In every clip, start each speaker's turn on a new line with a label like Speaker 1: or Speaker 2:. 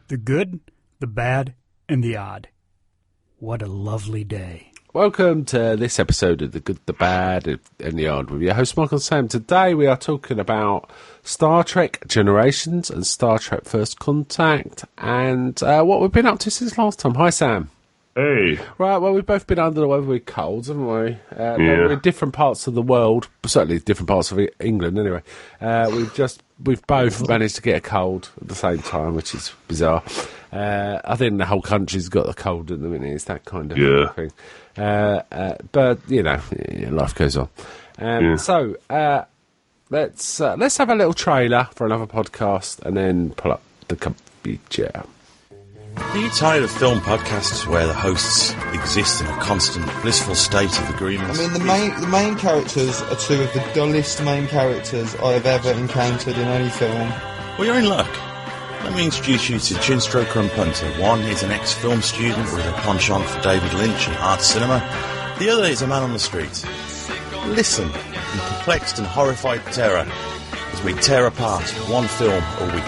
Speaker 1: The good, the bad, and the odd. What a lovely day.
Speaker 2: Welcome to this episode of The Good, the Bad, and the Odd with your host Michael Sam. Today we are talking about Star Trek Generations and Star Trek First Contact and what we've been up to since last time. Hi Sam.
Speaker 3: Hey.
Speaker 2: Right, well, we've both been under the weather with colds, haven't we? We're in different parts of the world, certainly different parts of England anyway. We've both managed to get a cold at the same time, which is bizarre. I think the whole country's got a cold at the minute. It's that kind of thing. But, you know, life goes on. So, let's have a little trailer for another podcast and then pull up the comfy chair.
Speaker 4: Are you tired of film podcasts where the hosts exist in a constant, blissful state of agreement?
Speaker 5: I mean, the main characters are two of the dullest main characters I have ever encountered in any film.
Speaker 4: Well, you're in luck. Let me introduce you to Chinstroker and Punter. One is an ex-film student with a penchant for David Lynch and art cinema. The other is a man on the street. Listen in perplexed and horrified terror as we tear apart one film a week.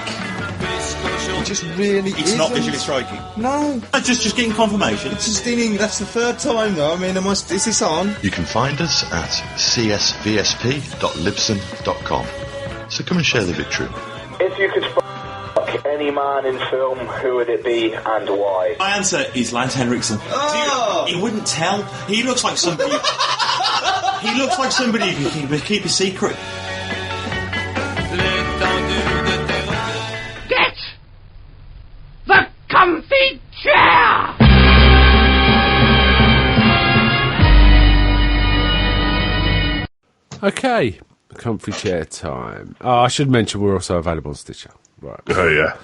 Speaker 5: It just really
Speaker 4: It's not visually striking.
Speaker 5: No.
Speaker 4: Just getting confirmation.
Speaker 5: It's just that's the third time though. I mean, is this on?
Speaker 6: You can find us at csvsp.libsyn.com. So come and share the victory.
Speaker 7: If you could fuck any man in film, who would it be and why?
Speaker 4: My answer is Lance Henriksen.
Speaker 5: Oh!
Speaker 4: He wouldn't tell. He looks like somebody... he looks like somebody who can keep a secret.
Speaker 8: Get the comfy chair!
Speaker 2: Okay, comfy chair time. Oh, I should mention we're also available on Stitcher. Right.
Speaker 3: Oh, yeah.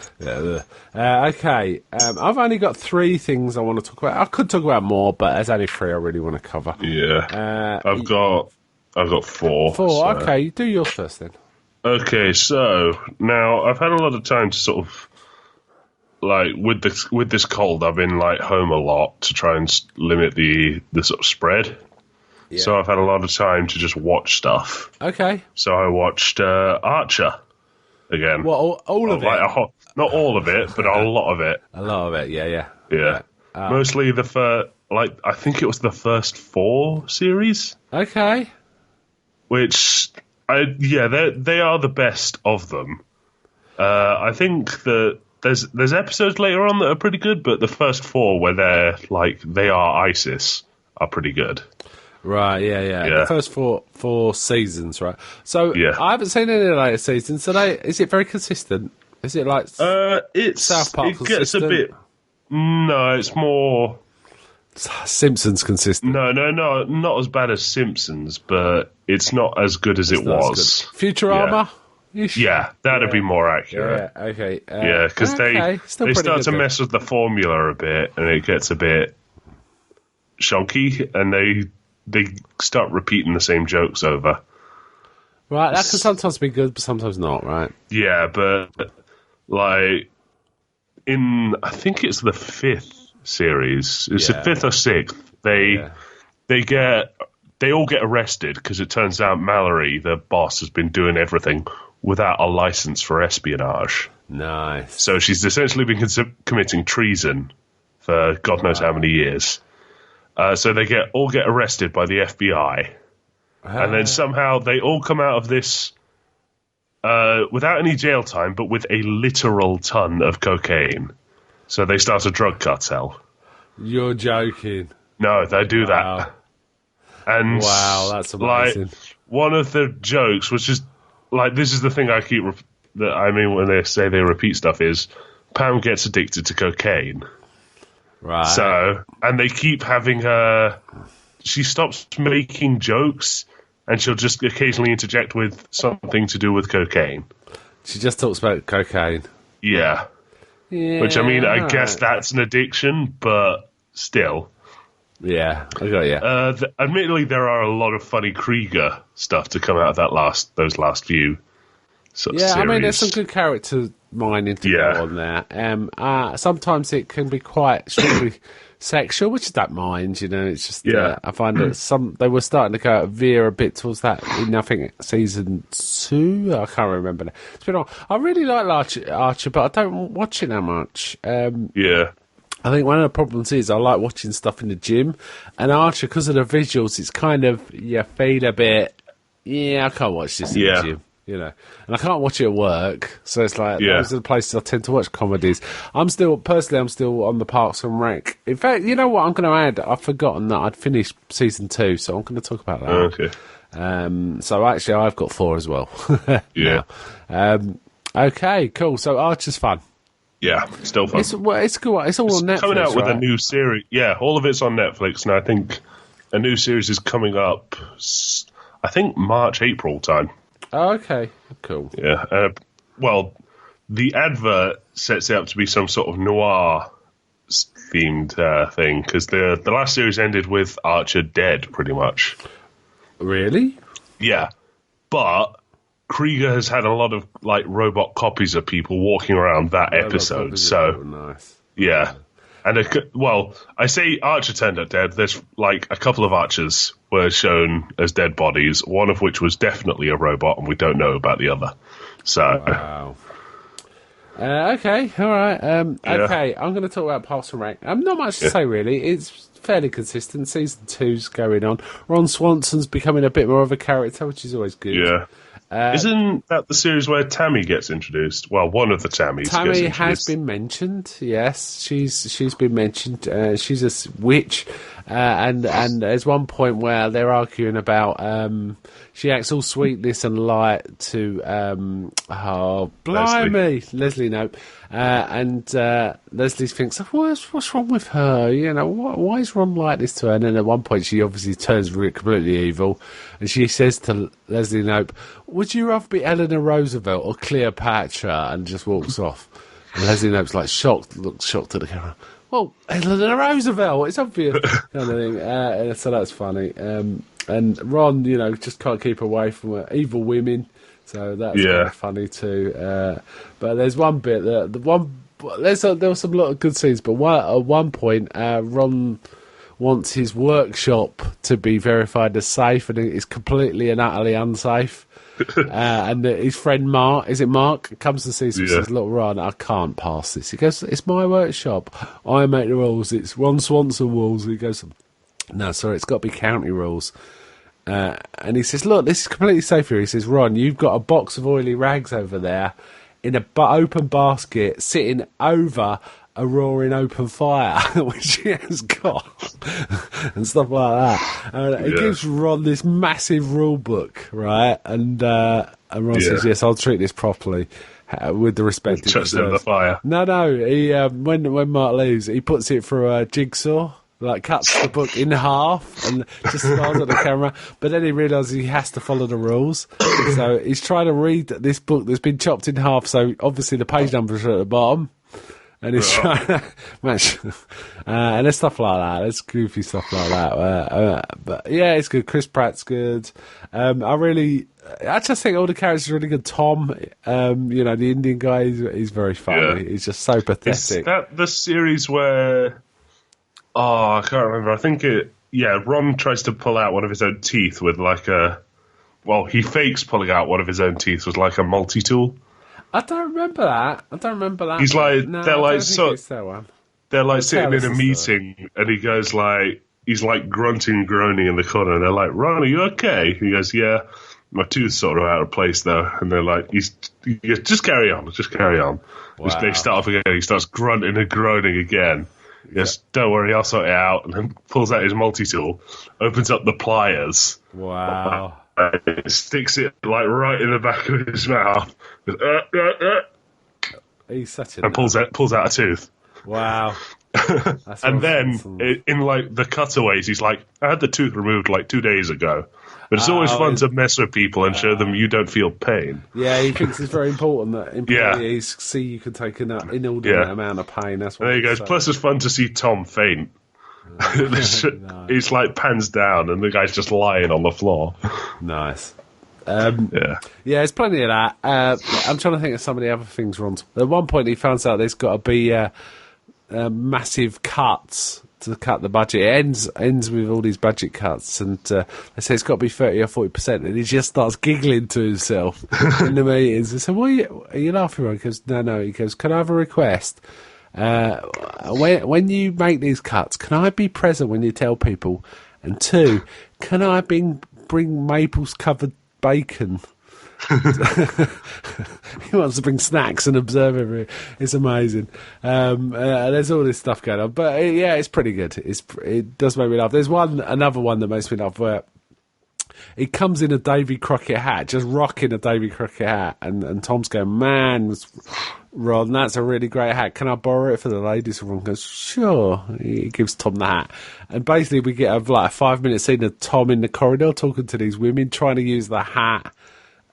Speaker 2: Okay, I've only got 3 things I want to talk about. I could talk about more, but there's only 3 I really want to cover.
Speaker 3: Yeah. I've got 4.
Speaker 2: 4,
Speaker 3: so.
Speaker 2: okay. Do yours first then.
Speaker 3: Okay, so now I've had a lot of time to sort of, like, with this cold, I've been, like, home a lot to try and limit the sort of spread.
Speaker 2: Yeah.
Speaker 3: So I've had a lot of time to just watch stuff.
Speaker 2: Okay.
Speaker 3: So I watched Archer again.
Speaker 2: Well, all of it?
Speaker 3: Not all of it, but a lot of it.
Speaker 2: A lot of it, yeah.
Speaker 3: Mostly the first, I think it was the first 4 series.
Speaker 2: Okay.
Speaker 3: Which, they are the best of them. I think that there's episodes later on that are pretty good, but the first 4 where they are ISIS are pretty good.
Speaker 2: Right, yeah. The first 4 seasons, right? So I haven't seen any of the later seasons. So is it very consistent? Is it like South Park
Speaker 3: it
Speaker 2: consistent?
Speaker 3: gets a bit. No, it's more
Speaker 2: Simpsons consistent.
Speaker 3: No, not as bad as Simpsons, but it's not as good as it was.
Speaker 2: Futurama.
Speaker 3: Yeah, that'd be more accurate.
Speaker 2: Yeah, okay.
Speaker 3: Because they start to mess with the formula a bit, and it gets a bit shonky, and they start repeating the same jokes over.
Speaker 2: Right, that can sometimes be good, but sometimes not, right?
Speaker 3: Yeah, but I think it's the 5th series. It's the 5th or 6th. They all get arrested because it turns out Mallory, the boss, has been doing everything without a license for espionage.
Speaker 2: Nice.
Speaker 3: So she's essentially been committing treason for God knows how many years. So they all get arrested by the FBI. And then somehow they all come out of this without any jail time, but with a literal ton of cocaine. So they start a drug cartel.
Speaker 2: You're joking.
Speaker 3: No, they do that. And
Speaker 2: wow, that's amazing.
Speaker 3: One of the jokes was just this is the thing I keep when they say they repeat stuff is Pam gets addicted to cocaine.
Speaker 2: Right.
Speaker 3: So, and they keep having her. She stops making jokes, and she'll just occasionally interject with something to do with cocaine.
Speaker 2: She just talks about cocaine.
Speaker 3: Yeah. Which, I mean, I guess that's an addiction, but still.
Speaker 2: Yeah, I got you.
Speaker 3: Admittedly, there are a lot of funny Krieger stuff to come out of those last few sort of series.
Speaker 2: I mean, there's some good character mining to go on there. Sometimes it can be quite strictly sexual, which I don't mind. It's just
Speaker 3: Yeah.
Speaker 2: I find that they were starting to veer a bit towards that in, I think, season 2. I can't remember. It's been on. I really like Archer, but I don't watch it that much.
Speaker 3: Yeah.
Speaker 2: I think one of the problems is I like watching stuff in the gym, and Archer, because of the visuals, it's kind of, you feel a bit, I can't watch this in the gym, and I can't watch it at work, so it's like, those are the places I tend to watch comedies. I'm still on the Parks and Rec. In fact, you know what I'm going to add? I've forgotten that I'd finished season 2, so I'm going to talk about that.
Speaker 3: Okay.
Speaker 2: So actually, I've got 4 as well.
Speaker 3: Yeah.
Speaker 2: Okay, cool. So Archer's fun.
Speaker 3: Yeah, still fun.
Speaker 2: It's good. It's all on Netflix.
Speaker 3: Coming out with
Speaker 2: right?
Speaker 3: a new series. Yeah, all of it's on Netflix, and I think a new series is coming up. I think March, April time.
Speaker 2: Oh, okay, cool.
Speaker 3: Yeah. Well, the advert sets it up to be some sort of noir themed thing, because the last series ended with Archer dead, pretty much.
Speaker 2: Really?
Speaker 3: Yeah, but Krieger has had a lot of robot copies of people walking around that episode. So
Speaker 2: nice.
Speaker 3: Yeah. And I say Archer turned up dead. There's a couple of Archers were shown as dead bodies, one of which was definitely a robot, and we don't know about the other. So
Speaker 2: wow. Okay, all right. Okay, I'm going to talk about Parks and Rec. Not much to say really. It's fairly consistent. Season 2's going on. Ron Swanson's becoming a bit more of a character, which is always good.
Speaker 3: Yeah. Isn't that the series where Tammy gets introduced? Well, one of the Tammys.
Speaker 2: Tammy has been mentioned. Yes, she's been mentioned. She's a witch, and there's one point where they're arguing about. She acts all sweetness and light to Leslie Knope, and Leslie thinks, what's wrong with her? Why is Ron like this to her? And then at one point she obviously turns completely evil, and she says to Leslie Knope, "Would you rather be Eleanor Roosevelt or Cleopatra?" And just walks off. And Leslie Knope's looks shocked at the camera. Well, Eleanor Roosevelt, it's obvious, kind of thing. So that's funny. And Ron, just can't keep away from evil women, so that's kind of funny too. But there's one bit there were some lot of good scenes, but at one point, Ron wants his workshop to be verified as safe, and it's completely and utterly unsafe. And his friend Mark, comes to see us and says, "Look, Ron, I can't pass this." He goes, "It's my workshop. I make the rules. It's Ron Swanson rules." He goes, "No, sorry, it's got to be county rules." And he says, "Look, this is completely safe here." He says, "Ron, you've got a box of oily rags over there in an open basket sitting over a roaring open fire," which he has got, and stuff like that. And it gives Ron this massive rule book, right? And Ron says, "Yes, I'll treat this properly." With the respect,
Speaker 3: chucks it in the fire.
Speaker 2: No. He when Mark leaves, he puts it through a jigsaw. Cuts the book in half and just smiles at the camera. But then he realises he has to follow the rules. So he's trying to read this book that's been chopped in half. So obviously the page numbers are at the bottom. And he's trying to match. And there's stuff like that. There's goofy stuff like that. But yeah, it's good. Chris Pratt's good. I just think all the characters are really good. Tom, the Indian guy, he's very funny. Yeah. He's just so pathetic.
Speaker 3: Is that the series where... Oh, I can't remember. I think Ron tries to pull out one of his own teeth with he fakes pulling out one of his own teeth with a multi-tool.
Speaker 2: I don't remember that.
Speaker 3: He's like,
Speaker 2: no,
Speaker 3: they're sitting in a meeting,
Speaker 2: story.
Speaker 3: And he goes he's grunting and groaning in the corner, and they're like, "Ron, are you okay?" He goes, "Yeah, my tooth's sort of out of place though." And they're like, just carry on. Wow. They start up again. He starts grunting and groaning again. Yes, don't worry, I'll sort it out. And then pulls out his multi-tool, opens up the pliers.
Speaker 2: Wow.
Speaker 3: Sticks it right in the back of his mouth.
Speaker 2: He's such
Speaker 3: and pulls out a tooth.
Speaker 2: Wow.
Speaker 3: And then in the cutaways, he's like, "I had the tooth removed 2 days ago." But it's always fun to mess with people and show them you don't feel pain.
Speaker 2: Yeah, he thinks it's very important that employees see you can take an inordinate amount of pain. That's what
Speaker 3: there he goes. Plus, it's fun to see Tom faint. He's pans down, and the guy's just lying on the floor.
Speaker 2: Nice. There's plenty of that. I'm trying to think of some of the other things Ron. At one point, he finds out there's got to be massive cuts to cut the budget. It ends with all these budget cuts, and they say it's got to be 30 or 40%, and he just starts giggling to himself in the meetings. I said, are you laughing, Ron? He goes, no. He goes, can I have a request? When you make these cuts, can I be present when you tell people? And 2, can I bring Maples covered bacon? He wants to bring snacks and observe everything. It's amazing. There's all this stuff going on, but it's pretty good. It does make me laugh. There's another one that makes me laugh where he comes in a Davy Crockett hat, just rocking a Davy Crockett hat, and Tom's going, man, Ron, that's a really great hat. Can I borrow it for the ladies? And Ron goes, sure. He gives Tom the hat. And basically we get a 5-minute scene of Tom in the corridor talking to these women, trying to use the hat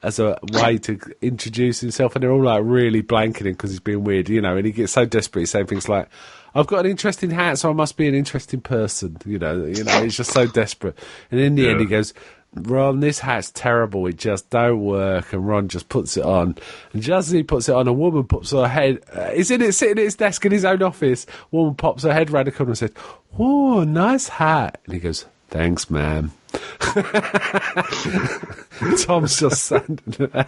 Speaker 2: as a way to introduce himself, and they're all like really blanking him because he's being weird, and he gets so desperate, he's saying things like, I've got an interesting hat, so I must be an interesting person, he's just so desperate. And in the end he goes, Ron, this hat's terrible, it just don't work. And Ron just puts it on, and just as he puts it on, a woman pops her head, sitting at his desk in his own office, a woman pops her head round the corner and says, oh, nice hat. And he goes, thanks, ma'am. Tom's just standing there.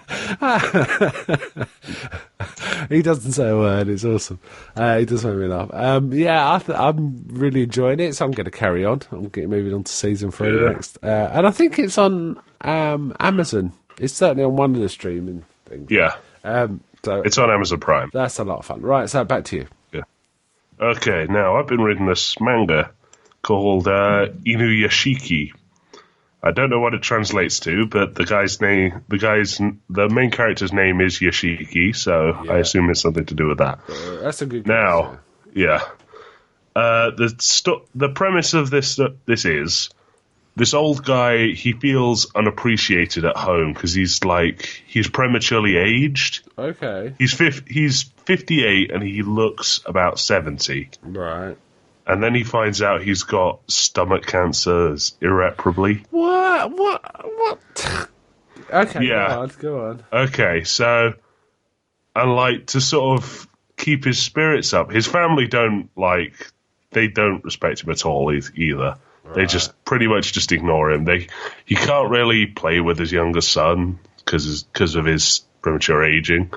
Speaker 2: He doesn't say a word. It's awesome. He does make me laugh. I'm really enjoying it, so I'm going to carry on. I'm moving on to season 3 next, and I think it's on Amazon. It's certainly on one of the streaming things.
Speaker 3: Yeah. So it's on Amazon Prime.
Speaker 2: That's a lot of fun. Right, so back to you.
Speaker 3: Yeah. Okay. Now I've been reading this manga called Inuyashiki. I don't know what it translates to, but the main character's name is Yashiki, so I assume it's something to do with that.
Speaker 2: That's a good.
Speaker 3: Now, the premise of this is this old guy. He feels unappreciated at home because he's prematurely aged.
Speaker 2: Okay.
Speaker 3: He's 58 and he looks about 70.
Speaker 2: Right.
Speaker 3: And then he finds out he's got stomach cancer irreparably.
Speaker 2: What? Okay,
Speaker 3: yeah.
Speaker 2: Go on.
Speaker 3: Okay, so, and to sort of keep his spirits up, his family don't respect him at all either. Right. They just pretty much just ignore him. He can't really play with his younger son because of his premature aging,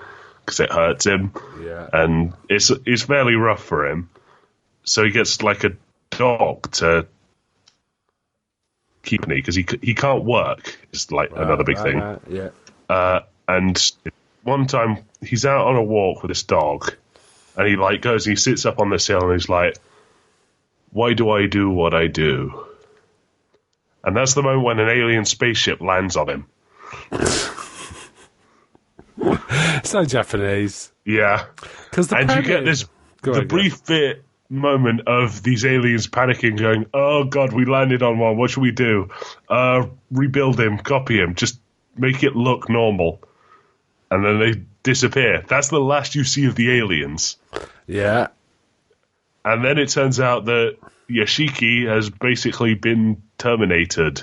Speaker 3: because it hurts him.
Speaker 2: Yeah.
Speaker 3: And it's fairly rough for him. So he gets a dog to keep me because he can't work. It's another big thing.
Speaker 2: Yeah.
Speaker 3: And one time he's out on a walk with this dog, and he goes and he sits up on this hill and he's like, "Why do I do what I do?" And that's the moment when an alien spaceship lands on him.
Speaker 2: So Japanese.
Speaker 3: Yeah.
Speaker 2: And
Speaker 3: you get this brief bit moment of these aliens panicking, going, "Oh God, we landed on one. What should we do? Rebuild him, copy him, just make it look normal." And then they disappear. That's the last you see of the aliens.
Speaker 2: Yeah.
Speaker 3: And then it turns out that Yashiki has basically been terminated.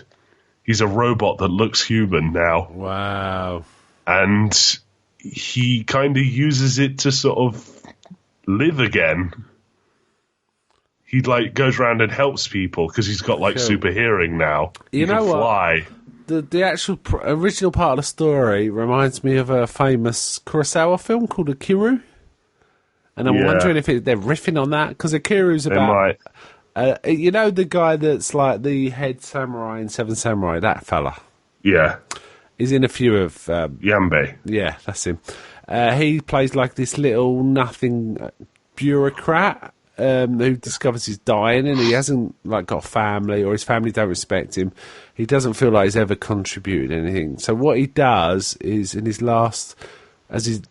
Speaker 3: He's a robot that looks human now.
Speaker 2: Wow.
Speaker 3: And he kind of uses it to sort of live again. He goes around and helps people because he's got super hearing now.
Speaker 2: You know
Speaker 3: can fly.
Speaker 2: What? The actual original part of the story reminds me of a famous Kurosawa film called Akiru, and I'm wondering if they're riffing on that because Akiru's about. The guy that's like the head samurai in Seven Samurai, that fella.
Speaker 3: Yeah,
Speaker 2: he's in a few of
Speaker 3: Yambe.
Speaker 2: Yeah, that's him. He plays this little nothing bureaucrat. Who discovers he's dying and he hasn't got a family, or his family don't respect him. He doesn't feel like he's ever contributed anything. So what he does is, in his last,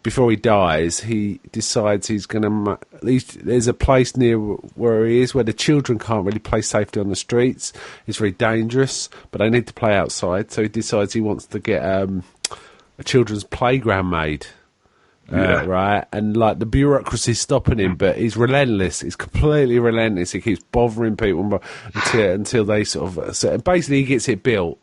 Speaker 2: before he dies, he decides he's going to. There's a place near where he is where the children can't really play safely on the streets. It's very dangerous, but they need to play outside. So he decides he wants to get a children's playground made. Right, and the bureaucracy's stopping him, but he's relentless. He's completely relentless. He keeps bothering people until they basically he gets it built.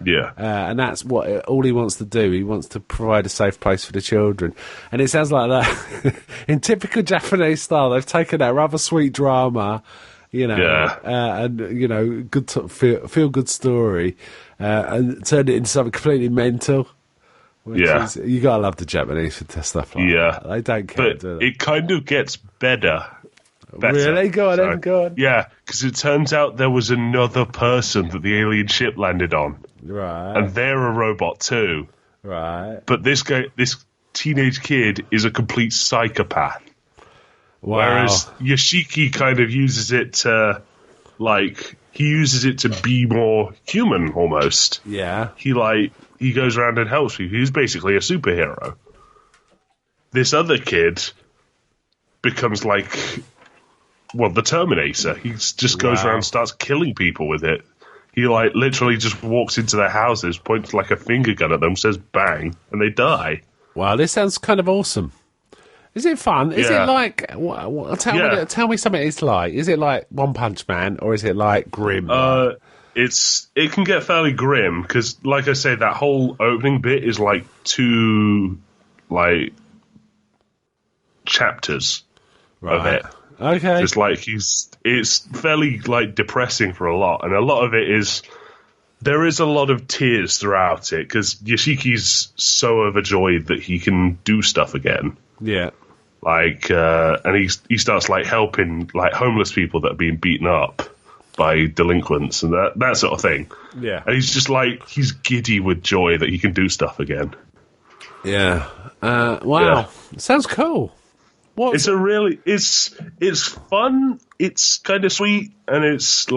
Speaker 3: Yeah,
Speaker 2: and that's all he wants to do. He wants to provide a safe place for the children, and it sounds like that in typical Japanese style. They've taken that rather sweet drama you know,
Speaker 3: Yeah.
Speaker 2: and you know, good feel good story, and turned it into something completely mental. Which is, you gotta love the Japanese for stuff like that. They don't care,
Speaker 3: but
Speaker 2: do they?
Speaker 3: it kind of gets better.
Speaker 2: Really? Go on.
Speaker 3: Yeah, because it turns out there was another person that the alien ship landed on.
Speaker 2: Right.
Speaker 3: And they're a robot too.
Speaker 2: Right.
Speaker 3: But this teenage kid is a complete psychopath.
Speaker 2: Wow.
Speaker 3: Whereas Yoshiki kind of uses it to, he uses it to be more human almost.
Speaker 2: Yeah.
Speaker 3: He goes around and helps people. He's basically a superhero. This other kid becomes the Terminator. He just goes around and starts killing people with it. He literally just walks into their houses, points a finger gun at them, says bang, and they die.
Speaker 2: Wow, this sounds kind of awesome. Is it fun? Is it like... tell me something it's like. Is it like One Punch Man, or is it like grim?
Speaker 3: It can get fairly grim, because, like I say, that whole opening bit is two chapters of it.
Speaker 2: Okay.
Speaker 3: It's fairly depressing for a lot, and a lot of it is there is a lot of tears throughout it because Yoshiki's so overjoyed that he can do stuff again.
Speaker 2: Yeah.
Speaker 3: And he starts helping homeless people that are being beaten up by delinquents and that sort of thing.
Speaker 2: Yeah.
Speaker 3: And he's just he's giddy with joy that he can do stuff again.
Speaker 2: Yeah. Wow. Yeah. Sounds cool.
Speaker 3: It's fun, it's kind of sweet, and it's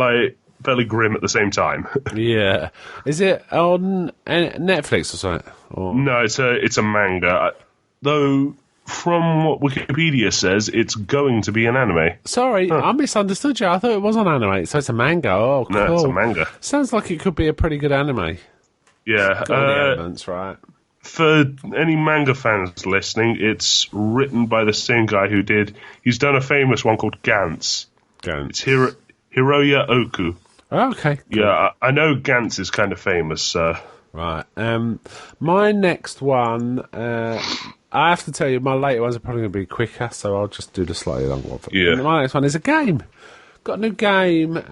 Speaker 3: fairly grim at the same time.
Speaker 2: Yeah. Is it on Netflix or something? Or?
Speaker 3: No, it's a manga. Though, from what Wikipedia says, it's going to be an anime.
Speaker 2: Sorry, I misunderstood you. I thought it was on anime, so it's a manga. Oh, cool.
Speaker 3: No, it's a manga.
Speaker 2: Sounds like it could be a pretty good anime.
Speaker 3: Yeah.
Speaker 2: Got all the elements, right.
Speaker 3: For any manga fans listening, it's written by the same guy he's done a famous one called Gantz. It's Hiroya Oku.
Speaker 2: Oh, okay. Cool.
Speaker 3: Yeah, I know Gantz is kind of famous, so...
Speaker 2: Right. My next one, I have to tell you, my later ones are probably going to be quicker, so I'll just do the slightly longer one.
Speaker 3: Yeah.
Speaker 2: My next one is a game. Got a new game,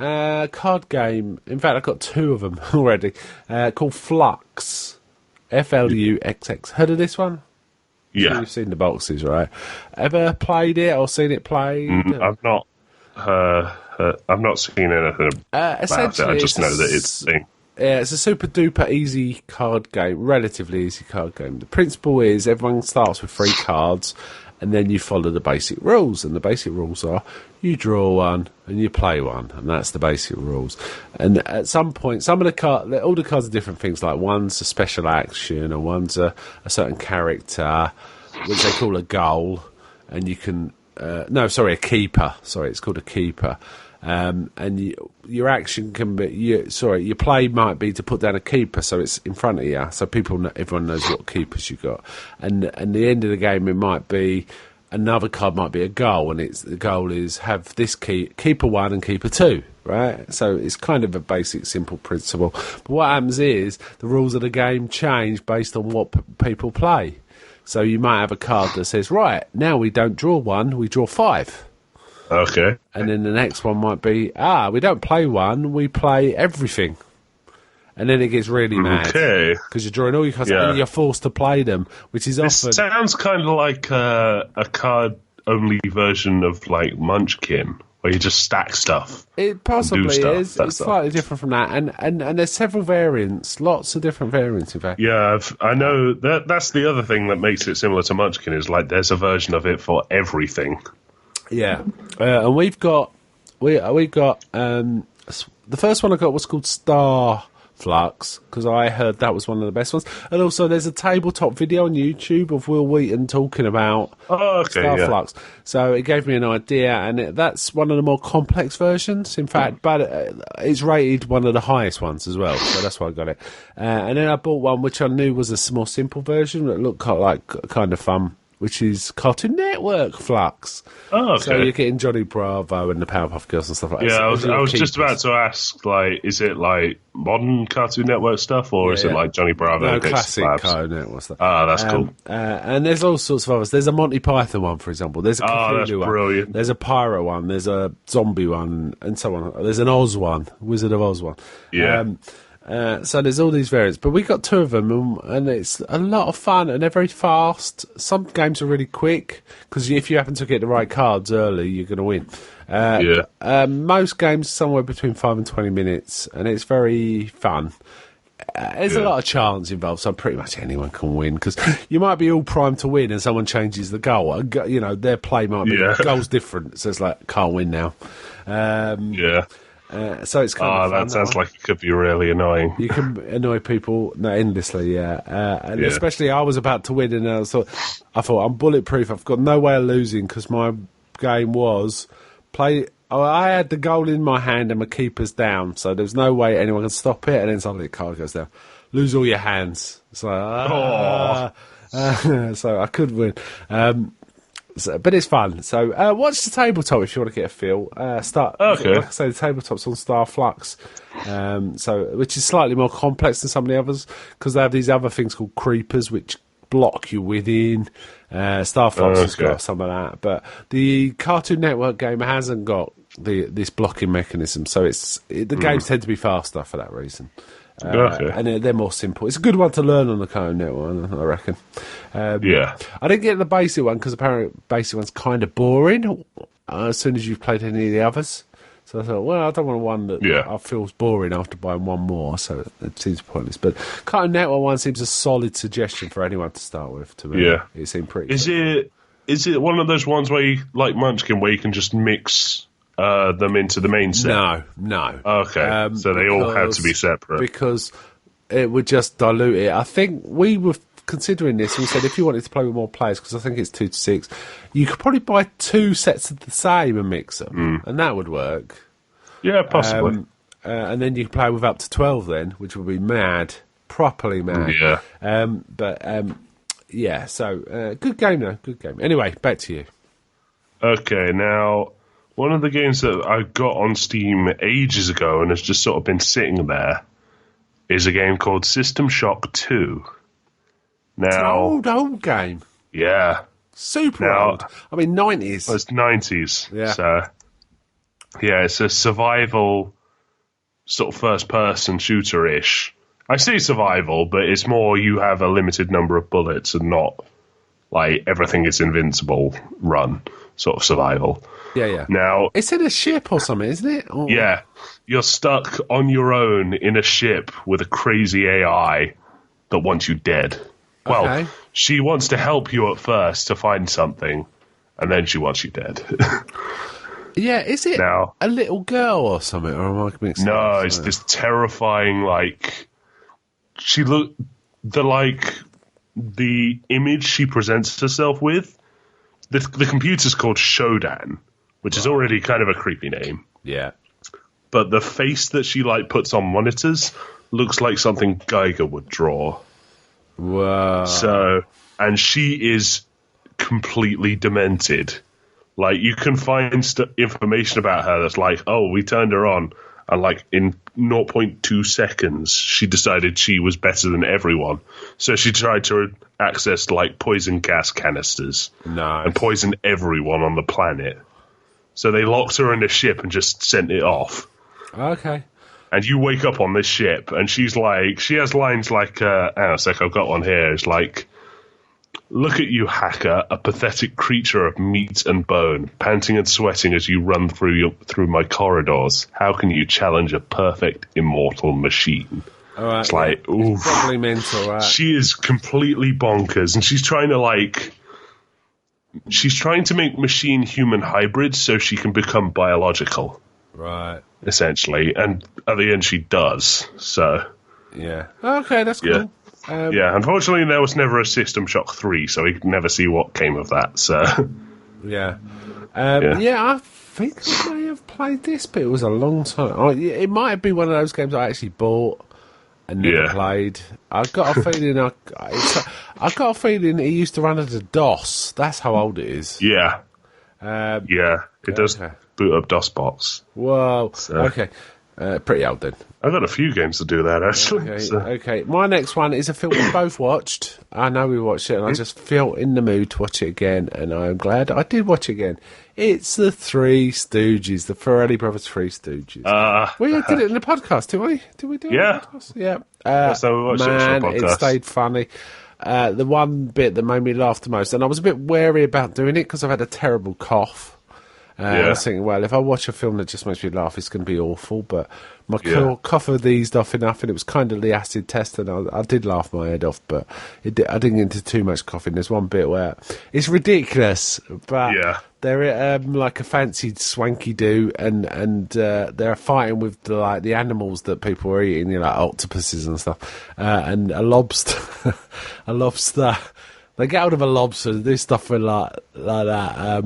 Speaker 2: card game. In fact, I've got two of them already, called Flux. F-L-U-X-X. Heard of this one?
Speaker 3: Yeah.
Speaker 2: You've seen the boxes, right? Ever played it or seen it played?
Speaker 3: I've not. I've not seen anything about it. I just know that it's a thing.
Speaker 2: Yeah, it's a super duper easy card game, relatively easy card game. The principle is everyone starts with 3 cards, and then you follow the basic rules. And the basic rules are you draw one and you play one, and that's the basic rules. And at some point, all the cards are different things. Like one's a special action, and one's a certain character, which they call a goal, and you can. A keeper. Sorry, it's called a keeper. And your action can be. Your play might be to put down a keeper, so it's in front of you, so everyone knows what keepers you got. And the end of the game, it might be another card, might be a goal, and the goal is have this keeper 1 and keeper 2, right? So it's kind of a basic, simple principle. But what happens is the rules of the game change based on what people play. So you might have a card that says, right, now we don't draw 1, we draw 5.
Speaker 3: Okay.
Speaker 2: And then the next one might be, we don't play 1, we play everything. And then it gets really mad.
Speaker 3: Okay.
Speaker 2: Because you're drawing all your cards and you're forced to play them, which is often...
Speaker 3: This sounds kind of like a card-only version of, Munchkin, where you just stack stuff.
Speaker 2: It possibly is. It's slightly different from that. And there's several variants, lots of different variants, in fact.
Speaker 3: Yeah, I know. That's the other thing that makes it similar to Munchkin, is, there's a version of it for everything.
Speaker 2: Yeah. And we've got... the first one I got was called Star Flux, because I heard that was one of the best ones. And also there's a tabletop video on YouTube of Will Wheaton talking about Star Flux. So it gave me an idea, and that's one of the more complex versions, in fact, but it's rated one of the highest ones as well, so that's why I got it. And then I bought one which I knew was a more simple version that looked kind of fun. which is Cartoon Network Flux.
Speaker 3: Oh, okay.
Speaker 2: So you're getting Johnny Bravo and the Powerpuff Girls and stuff like that.
Speaker 3: Yeah,
Speaker 2: So
Speaker 3: I was just about to ask, like, is it like modern Cartoon Network stuff, or is it like Johnny Bravo?
Speaker 2: No,
Speaker 3: and Bits
Speaker 2: classic
Speaker 3: Labs?
Speaker 2: Cartoon Network stuff.
Speaker 3: Ah, that's cool.
Speaker 2: And there's all sorts of others. There's a Monty Python one, for example. There's a Cthulhu
Speaker 3: that's
Speaker 2: one.
Speaker 3: brilliant.
Speaker 2: There's a Pyro one. There's a Zombie one, and so on. There's an Oz one, Wizard of Oz one.
Speaker 3: Yeah.
Speaker 2: So there's all these variants, but we got 2 of them, and it's a lot of fun, and they're very fast. Some games are really quick, because if you happen to get the right cards early, you're going to win. Most games somewhere between 5 and 20 minutes, and it's very fun. There's a lot of chance involved, so pretty much anyone can win, because you might be all primed to win, and someone changes the goal. You know, their play might be, the goal's different, so it's like, can't win now. So it's kind of fun.
Speaker 3: That sounds like it could be really annoying.
Speaker 2: You can annoy people endlessly, and especially I was about to win, and I thought I'm bulletproof. I've got no way of losing because my game was I had the goal in my hand and my keeper's down, so there's no way anyone can stop it. And then suddenly the card goes down. Lose all your hands. So I could win. But it's fun. So watch the tabletop if you want to get a feel.
Speaker 3: Okay.
Speaker 2: Like I say, the tabletop's on Star Flux, which is slightly more complex than some of the others because they have these other things called creepers which block you within. Star Flux has got some of that, but the Cartoon Network game hasn't got this blocking mechanism. So the games tend to be faster for that reason. And they're more simple. It's a good one to learn on the Cartoon Network, I reckon. I didn't get the basic one because apparently the basic one's kind of boring as soon as you've played any of the others. So I thought, well, I don't want one that I feels boring after buying one more, so it seems pointless. But Cartoon Network one seems a solid suggestion for anyone to start with, to me. Yeah. It seemed pretty good.
Speaker 3: Is it one of those ones where you, like Munchkin, where you can just mix them into the main set?
Speaker 2: No.
Speaker 3: Okay, so they all have to be separate.
Speaker 2: Because it would just dilute it. I think we were considering this, we said if you wanted to play with more players, because I think it's 2 to 6, you could probably buy 2 sets of the same and mix them, and that would work.
Speaker 3: Yeah, possibly.
Speaker 2: And then you could play with up to 12 then, which would be mad. Properly mad. Yeah. So good game though, good game. Anyway, back to you.
Speaker 3: Okay, now, one of the games that I got on Steam ages ago and has just sort of been sitting there is a game called System Shock 2. Now,
Speaker 2: it's an old game.
Speaker 3: Yeah.
Speaker 2: Super old. I mean, 90s.
Speaker 3: Well, it's 90s.
Speaker 2: Yeah.
Speaker 3: So, yeah, it's a survival sort of first-person shooter-ish. I say survival, but it's more you have a limited number of bullets and not like everything is invincible run sort of survival.
Speaker 2: Yeah.
Speaker 3: Now,
Speaker 2: it's in a ship or something, isn't it? Or...
Speaker 3: Yeah. You're stuck on your own in a ship with a crazy AI that wants you dead. Well, she wants to help you at first to find something, and then she wants you dead.
Speaker 2: Yeah, is it a little girl or something? Or am I mixing
Speaker 3: No,
Speaker 2: up?
Speaker 3: it's this terrifying, like... the image she presents herself with, the computer's called Shodan, which is already kind of a creepy name.
Speaker 2: Yeah.
Speaker 3: But the face that she, like, puts on monitors looks like something Geiger would draw.
Speaker 2: Wow.
Speaker 3: So, and she is completely demented. Like, you can find information about her that's like, oh, we turned her on, and like in 0.2 seconds, she decided she was better than everyone. So she tried to access like poison gas canisters and poison everyone on the planet. So they locked her in a ship and just sent it off.
Speaker 2: Okay.
Speaker 3: And you wake up on this ship, and she's like, she has lines like, hang on a sec, I've got one here. It's like, look at you, hacker, a pathetic creature of meat and bone, panting and sweating as you run through my corridors. How can you challenge a perfect, immortal machine?
Speaker 2: All right,
Speaker 3: it's like, oof.
Speaker 2: Probably mental, right?
Speaker 3: She is completely bonkers, and she's trying to make machine-human hybrids so she can become biological.
Speaker 2: Right.
Speaker 3: Essentially, and at the end she does, so...
Speaker 2: Yeah. Okay, that's cool.
Speaker 3: Yeah. Unfortunately there was never a System Shock 3, so we could never see what came of that, so...
Speaker 2: Yeah. I think I may have played this, but it was a long time. It might have been one of those games I actually bought and never
Speaker 3: Yeah.
Speaker 2: played. I've got a feeling. I've got a feeling he used to run as a DOS. That's how old it is.
Speaker 3: Yeah.
Speaker 2: Um,
Speaker 3: Yeah. It does
Speaker 2: okay.
Speaker 3: boot up DOSBox.
Speaker 2: Whoa.
Speaker 3: So-
Speaker 2: Okay. Pretty old then.
Speaker 3: I've got a few games to do that, actually.
Speaker 2: Okay,
Speaker 3: So-
Speaker 2: okay. My next one is a film we both watched. I know we watched it, and I just felt in the mood to watch it again, and I'm glad I did watch it again. It's the Three Stooges, the Farrelly Brothers Three Stooges. We did it in the podcast, didn't we? Did we do it
Speaker 3: Yeah.
Speaker 2: in the podcast? Yeah.
Speaker 3: That's how we watched it
Speaker 2: man,
Speaker 3: for the
Speaker 2: it
Speaker 3: podcast.
Speaker 2: stayed funny. The one bit that made me laugh the most, and I was a bit wary about doing it because I've had a terrible cough. I was thinking, well, if I watch a film that just makes me laugh, it's going to be awful. But my cough had eased off enough, and it was kind of the acid test, and I did laugh my head off, but I didn't get into too much coughing. There's one bit where it's ridiculous, but they're at like a fancy swanky do, and they're fighting with the animals that people are eating, like octopuses and stuff, and a lobster, a lobster. They get hold of a lobster and do stuff with like that.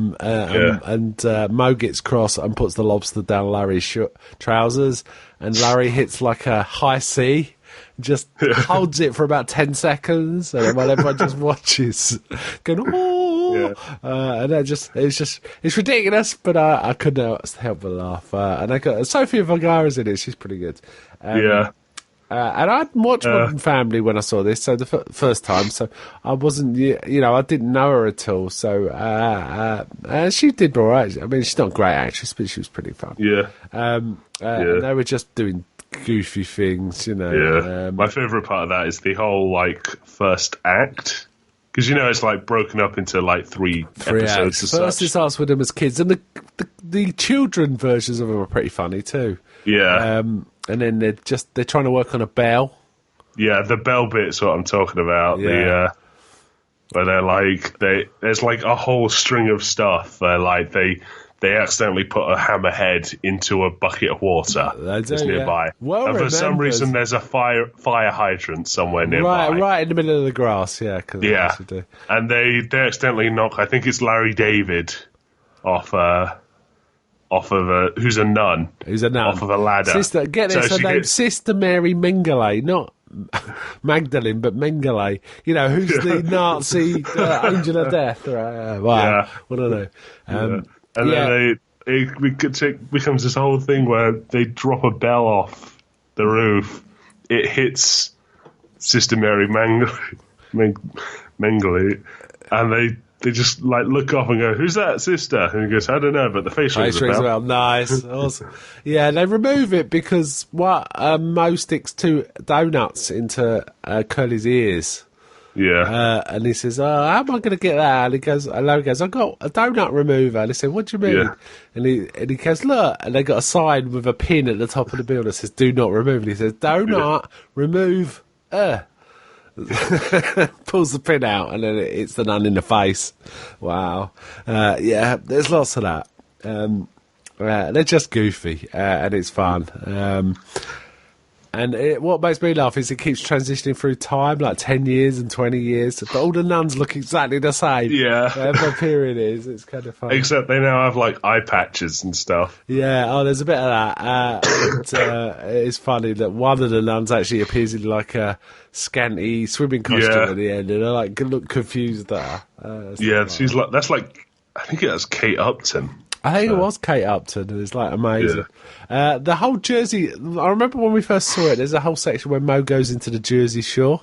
Speaker 2: And Mo gets cross and puts the lobster down Larry's trousers, and Larry hits like a high C, just holds it for about 10 seconds, and then while everyone just watches, going, oh, and it's ridiculous, but I couldn't help but laugh. And I got Sophia Vergara's in it; she's pretty good. And I hadn't watched Modern Family when I saw this, so the first time, so I wasn't, I didn't know her at all. So she did all right. I mean, she's not a great actress, but she was pretty fun.
Speaker 3: Yeah.
Speaker 2: And they were just doing goofy things,
Speaker 3: Yeah. My favourite part of that is the whole first act. Because it's broken up into three episodes.
Speaker 2: Acts. First, it starts with them as kids, and the children versions of them are pretty funny too.
Speaker 3: Yeah.
Speaker 2: And then they're trying to work on a bell.
Speaker 3: Yeah, the bell bit's what I'm talking about.
Speaker 2: Yeah.
Speaker 3: Where they're there's a whole string of stuff where they accidentally put a hammerhead into a bucket of water that's nearby.
Speaker 2: Yeah. Well,
Speaker 3: and for some reason there's a fire hydrant somewhere nearby.
Speaker 2: Right in the middle of the grass, yeah.
Speaker 3: And they accidentally knock, I think it's Larry David, off of who's a nun. Off of a ladder.
Speaker 2: Sister, get this, her name, Sister Mary Mengele, not Magdalene, but Mengele. Who's the Nazi angel of death. Right? Wow. What do I know?
Speaker 3: And then it becomes this whole thing where they drop a bell off the roof. It hits Sister Mary Mengele, and they just look up and go, "Who's that, sister?" And he goes, "I don't know," but the face rings a bell.
Speaker 2: Nice, awesome. Yeah, they remove it because Mo sticks 2 donuts into Curly's ears.
Speaker 3: Yeah,
Speaker 2: and he says, "Oh, how am I going to get that?" And Larry goes, "I got a donut remover." And he said, "What do you mean?" Yeah. And he goes, "Look," and they got a sign with a pin at the top of the building that says, "Do not remove." And he says, "Donut remove." Pulls the pin out, and then it's the nun in the face. Wow. There's lots of that. They're just goofy, and it's fun. What makes me laugh is it keeps transitioning through time, 10 years and 20 years, but all the nuns look exactly the same.
Speaker 3: Yeah.
Speaker 2: Whatever period it is, it's kind of fun.
Speaker 3: Except they now have eye patches and stuff.
Speaker 2: Yeah, there's a bit of that. It's funny that one of the nuns actually appears in a scanty swimming costume at the end, and they look confused there.
Speaker 3: She's that's I think it was Kate Upton.
Speaker 2: I think it was Kate Upton, and it's amazing. Yeah. The whole Jersey, I remember when we first saw it, there's a whole section where Mo goes into the Jersey Shore.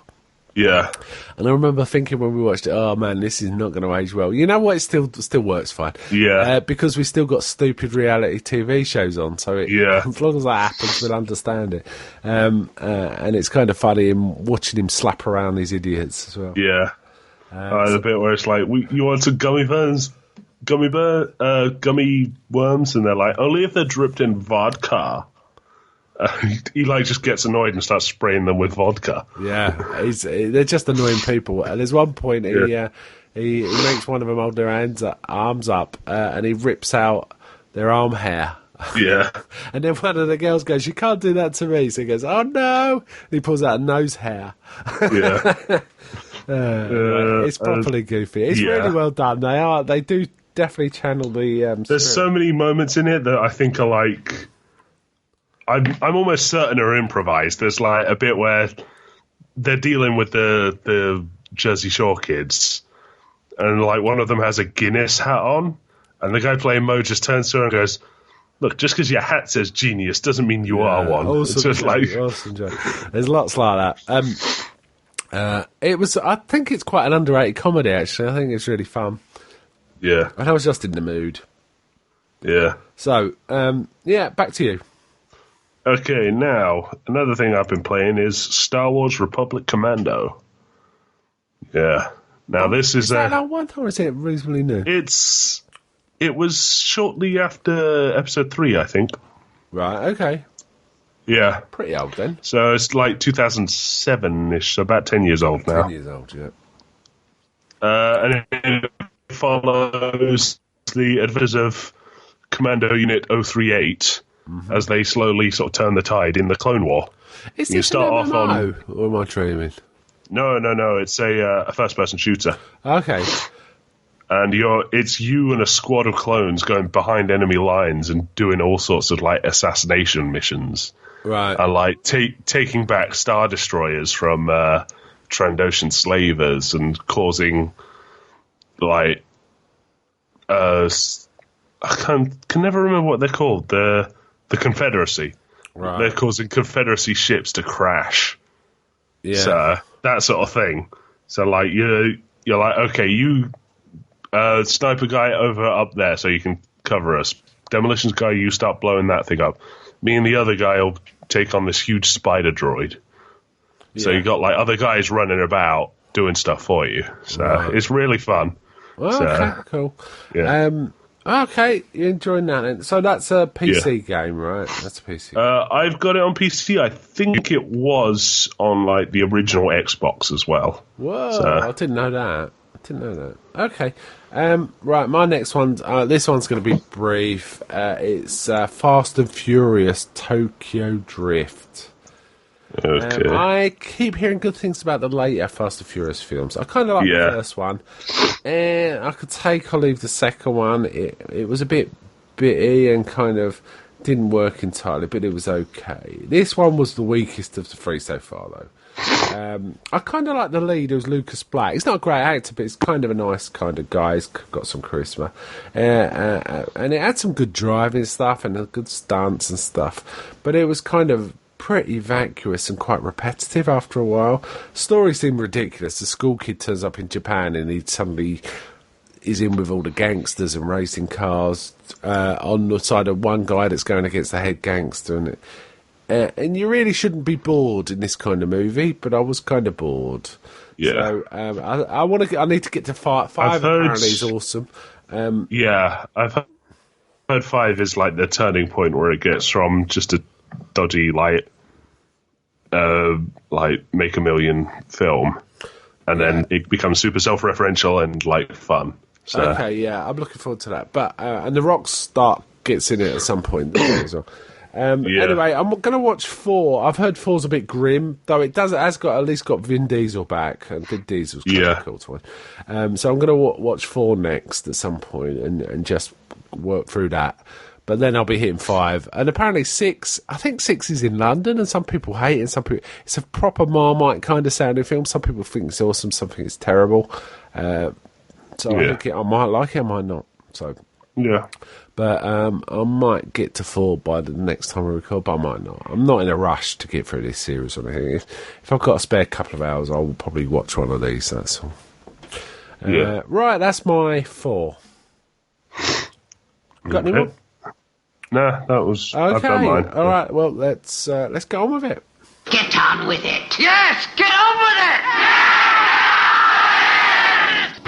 Speaker 3: Yeah.
Speaker 2: And I remember thinking when we watched it, oh man, this is not going to age well. You know what? It still works fine.
Speaker 3: Yeah.
Speaker 2: Because we still got stupid reality TV shows on, so as long as that happens, we'll understand it. And it's kind of funny watching him slap around these idiots as well.
Speaker 3: Yeah. The bit where it's you want some gummy worms? Gummy worms, and they're only if they're dripped in vodka. He just gets annoyed and starts spraying them with vodka.
Speaker 2: Yeah, they're just annoying people. And there's one point he makes one of them hold their arms up, and he rips out their arm hair.
Speaker 3: Yeah.
Speaker 2: And then one of the girls goes, "You can't do that to me." So he goes, "Oh no!" And he pulls out a nose hair.
Speaker 3: Yeah.
Speaker 2: It's properly goofy. It's really well done. They do definitely channel the.
Speaker 3: There's so many moments in it that I think are I'm almost certain are improvised. There's like a bit where they're dealing with the Jersey Shore kids, and like one of them has a Guinness hat on, and the guy playing Mo just turns to her and goes, "Look, just because your hat says genius doesn't mean you are one."
Speaker 2: Awesome,
Speaker 3: it's just like
Speaker 2: awesome joke. There's lots like that. It was. I think it's quite an underrated comedy. Actually, I think it's really fun.
Speaker 3: yeah,
Speaker 2: And I was just in the mood.
Speaker 3: yeah.
Speaker 2: So, back to you.
Speaker 3: Okay, now another thing I've been playing is Star Wars Republic Commando. Yeah. Now this is
Speaker 2: that an old one, or is it reasonably new?
Speaker 3: It was shortly after Episode 3, I think.
Speaker 2: Right. Okay.
Speaker 3: Yeah.
Speaker 2: Pretty old then.
Speaker 3: So it's like 2007-ish, so about 10 years old now.
Speaker 2: 10 years old, yeah.
Speaker 3: And it follows the adventures of Commando Unit 038 as they slowly sort of turn the tide in the Clone War.
Speaker 2: Is
Speaker 3: You
Speaker 2: this
Speaker 3: start
Speaker 2: an
Speaker 3: off
Speaker 2: MMO, or am I dreaming?
Speaker 3: No. It's a first-person shooter.
Speaker 2: Okay.
Speaker 3: And it's you and a squad of clones going behind enemy lines and doing all sorts of like assassination missions.
Speaker 2: Right.
Speaker 3: And like taking back Star Destroyers from Trandoshan slavers and causing like I can never remember what they're called. The Confederacy.
Speaker 2: Right.
Speaker 3: They're causing Confederacy ships to crash.
Speaker 2: Yeah.
Speaker 3: So that sort of thing. So like you're like, okay, you sniper guy over up there, so you can cover us. Demolitions guy, you start blowing that thing up. Me and the other guy will take on this huge spider droid. So you got like other guys running about doing stuff for you. So it's really fun.
Speaker 2: Well, okay, cool.
Speaker 3: Yeah.
Speaker 2: Okay, you're enjoying that then. So that's a PC game, right? That's a PC game.
Speaker 3: I've got it on PC. I think it was on like the original Xbox as well.
Speaker 2: Whoa,
Speaker 3: So-
Speaker 2: I didn't know that. Okay. Right, my next one, this one's going to be brief. It's Fast and Furious Tokyo Drift.
Speaker 3: Okay.
Speaker 2: I keep hearing good things about the later Fast and Furious films. I kind of like the first one. And I could take or leave the second one. It was a bit bitty and kind of didn't work entirely, but it was okay. This one was the weakest of the three so far, though. I kind of like the lead, who's Lucas Black. He's not a great actor, but he's kind of a nice kind of guy. He's got some charisma. And it had some good driving stuff and good stunts and stuff. But it was kind of pretty vacuous and quite repetitive after a while. Story seemed ridiculous. The school kid turns up in Japan and he suddenly is in with all the gangsters and racing cars on the side of one guy that's going against the head gangster. And you really shouldn't be bored in this kind of movie, but I was kind of bored.
Speaker 3: Yeah.
Speaker 2: So I need to get to five. Apparently is awesome.
Speaker 3: Yeah, I've heard 5 is like the turning point where it gets from just a dodgy like Make a Million film, and then it becomes super self-referential and like fun. So.
Speaker 2: Okay, yeah, I'm looking forward to that. But and the Rock Star gets in it at some point as well. Anyway, I'm going to watch 4. I've heard 4's a bit grim, though it has got at least got Vin Diesel back, and Vin Diesel's kind of cool to watch. So I'm going to watch 4 next at some point and just work through that. But then I'll be hitting 5, and apparently 6. I think 6 is in London, and some people hate it. And some people, it's a proper Marmite kind of sounding film. Some people think it's awesome, some think it's terrible. I think I might like it, I might not. So
Speaker 3: yeah.
Speaker 2: But I might get to 4 by the next time I record, but I might not. I'm not in a rush to get through this series or anything. If I've got a spare couple of hours, I'll probably watch one of these, that's all. Right, that's my 4. Got any more?
Speaker 3: Nah, that was...
Speaker 2: Okay,
Speaker 3: I've done mine.
Speaker 2: all right, well, let's get on with it.
Speaker 8: Get on with it. Yes, get on with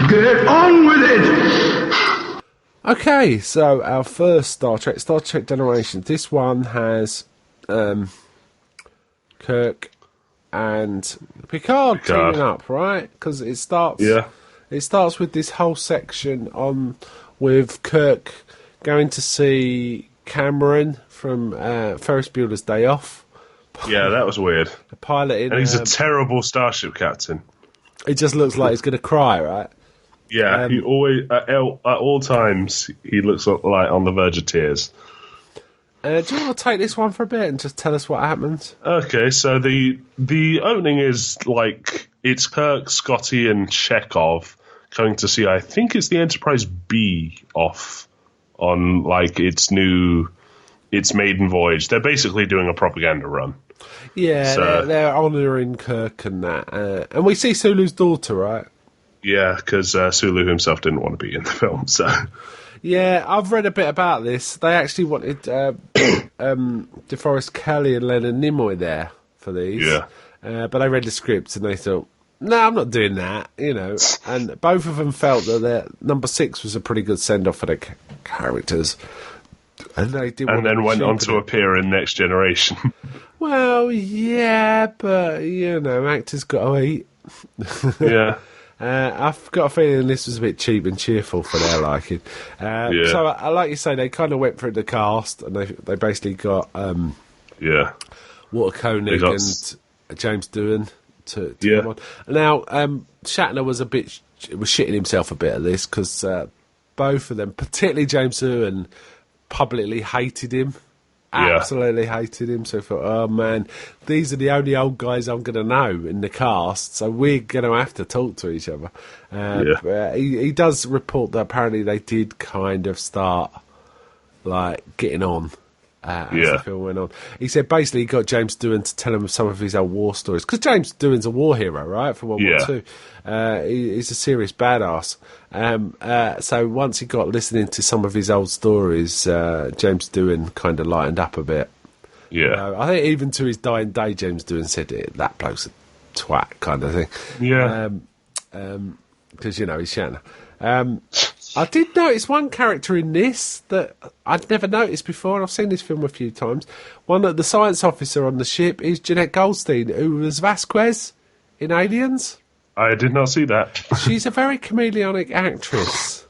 Speaker 8: it. Get on with it.
Speaker 2: Okay, so our first Star Trek Generations. This one has Kirk and Picard teaming up, right? Because it starts.
Speaker 3: Yeah.
Speaker 2: It starts with this whole section on with Kirk going to see Cameron from Ferris Bueller's Day Off.
Speaker 3: Yeah, that was weird.
Speaker 2: The pilot in.
Speaker 3: And he's a terrible starship captain.
Speaker 2: It just looks like he's going to cry, right?
Speaker 3: Yeah, he always at all times he looks like on the verge of tears.
Speaker 2: Do you want to take this one for a bit and just tell us what happens?
Speaker 3: Okay, so the opening is like it's Kirk, Scotty, and Chekhov going to see. I think it's the Enterprise B off on like its maiden voyage. They're basically doing a propaganda run.
Speaker 2: Yeah,
Speaker 3: So-
Speaker 2: they're honouring Kirk and that, and we see Sulu's daughter, right?
Speaker 3: Yeah, because Sulu himself didn't want to be in the film. So
Speaker 2: Yeah, I've read a bit about this. They actually wanted DeForest Kelley and Leonard Nimoy there for these.
Speaker 3: Yeah.
Speaker 2: But they read the script and they thought, no, I'm not doing that, you know. And both of them felt that their number 6 was a pretty good send-off for their characters. And they did.
Speaker 3: and then went on to appear in Next Generation.
Speaker 2: Well, yeah, but, you know, actors got to eat.
Speaker 3: Yeah.
Speaker 2: I've got a feeling this was a bit cheap and cheerful for their liking. So, I like you say, they kind of went through the cast, and they basically got
Speaker 3: Yeah.
Speaker 2: Walter Koenig
Speaker 3: got
Speaker 2: and James Doohan to
Speaker 3: Yeah.
Speaker 2: come on. Now, Shatner was shitting himself a bit at this because both of them, particularly James Doohan, publicly hated him.
Speaker 3: Yeah.
Speaker 2: Absolutely hated him. So I thought, oh man, these are the only old guys I'm going to know in the cast, so we're going to have to talk to each other. But he does report that apparently they did kind of start like getting on as the film went on. He said basically he got James Doohan to tell him some of his old war stories, because James Doohan's a war hero, right, for World War II. He's a serious badass. So once he got listening to some of his old stories, James Doohan kind of lightened up a bit.
Speaker 3: Yeah.
Speaker 2: I think even to his dying day, James Doohan said that bloke's a twat kind of thing.
Speaker 3: Yeah.
Speaker 2: Because, you know, he's Shatner. I did notice one character in this that I'd never noticed before, and I've seen this film a few times. One of the science officer on the ship is Jeanette Goldstein, who was Vasquez in Aliens.
Speaker 3: I did not see that.
Speaker 2: She's a very chameleonic actress.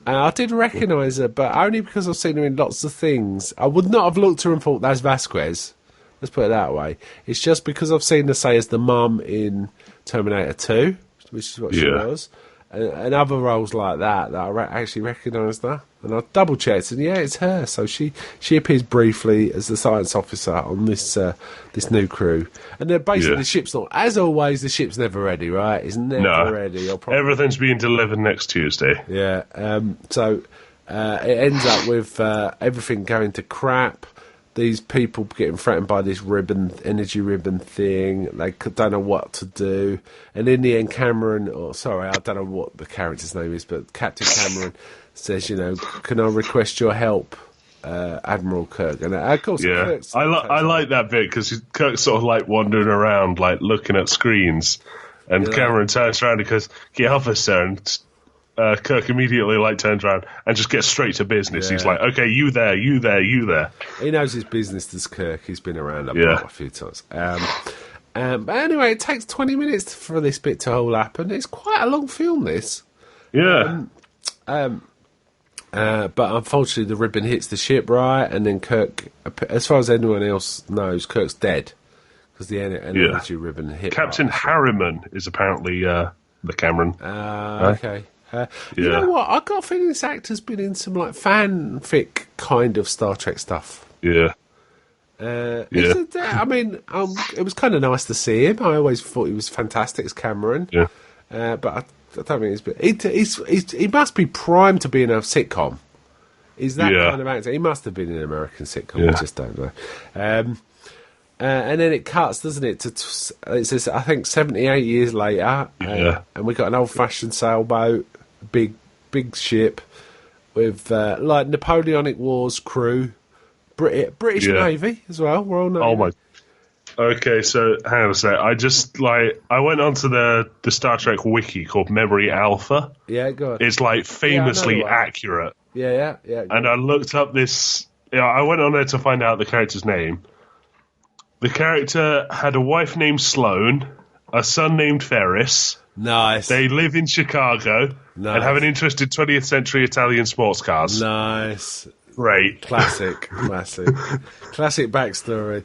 Speaker 2: I did recognise her, but only because I've seen her in lots of things. I would not have looked at her and thought, that's Vasquez. Let's put it that way. It's just because I've seen her, say, as the mum in Terminator 2, which is what she was, and other roles like that I actually recognised her. And I double-checked, and yeah, it's her. So she appears briefly as the science officer on this new crew. And they're basically, the ship's not... As always, the ship's never ready, right? It's never ready.
Speaker 3: Everything's being delivered next Tuesday.
Speaker 2: Yeah. So it ends up with everything going to crap. These people getting threatened by this energy ribbon thing. They don't know what to do. And in the end, Cameron... I don't know what the character's name is, but Captain Cameron says, you know, can I request your help, Admiral Kirk? And of course, Kirk's...
Speaker 3: I like that bit because Kirk's sort of like wandering around, like looking at screens, and Cameron turns around and goes, "Get off us, sir." And Kirk immediately like turns around and just gets straight to business. He's like, "Okay, you there, you there, you there."
Speaker 2: He knows his business, does Kirk. He's been around a block a few times. But anyway, it takes 20 minutes for this bit to all happen. It's quite a long film, this.
Speaker 3: Yeah.
Speaker 2: But unfortunately, the ribbon hits the ship, right? And then Kirk, as far as anyone else knows, Kirk's dead because the energy ribbon hit.
Speaker 3: Captain Harriman is apparently the Cameron.
Speaker 2: Okay. You know what? I got a feeling this actor's been in some like fanfic kind of Star Trek stuff.
Speaker 3: Yeah.
Speaker 2: I mean, it was kind of nice to see him. I always thought he was fantastic as Cameron.
Speaker 3: Yeah.
Speaker 2: But I don't think he must be primed to be in a sitcom. He's that kind of actor. He must have been in an American sitcom. I just don't know. And then it cuts, doesn't it? It says, I think 78 years later, and we got an old-fashioned sailboat, big ship with like Napoleonic Wars crew, British Navy as well. We're all Navy.
Speaker 3: Oh my. Okay, so hang on a sec. I went onto the Star Trek wiki called Memory Alpha.
Speaker 2: Yeah, go on.
Speaker 3: It's like famously accurate.
Speaker 2: Yeah.
Speaker 3: And I looked up this. I went on there to find out the character's name. The character had a wife named Sloane, a son named Ferris.
Speaker 2: Nice.
Speaker 3: They live in Chicago and have an interest in 20th century Italian sports cars.
Speaker 2: Nice.
Speaker 3: Great.
Speaker 2: Classic backstory.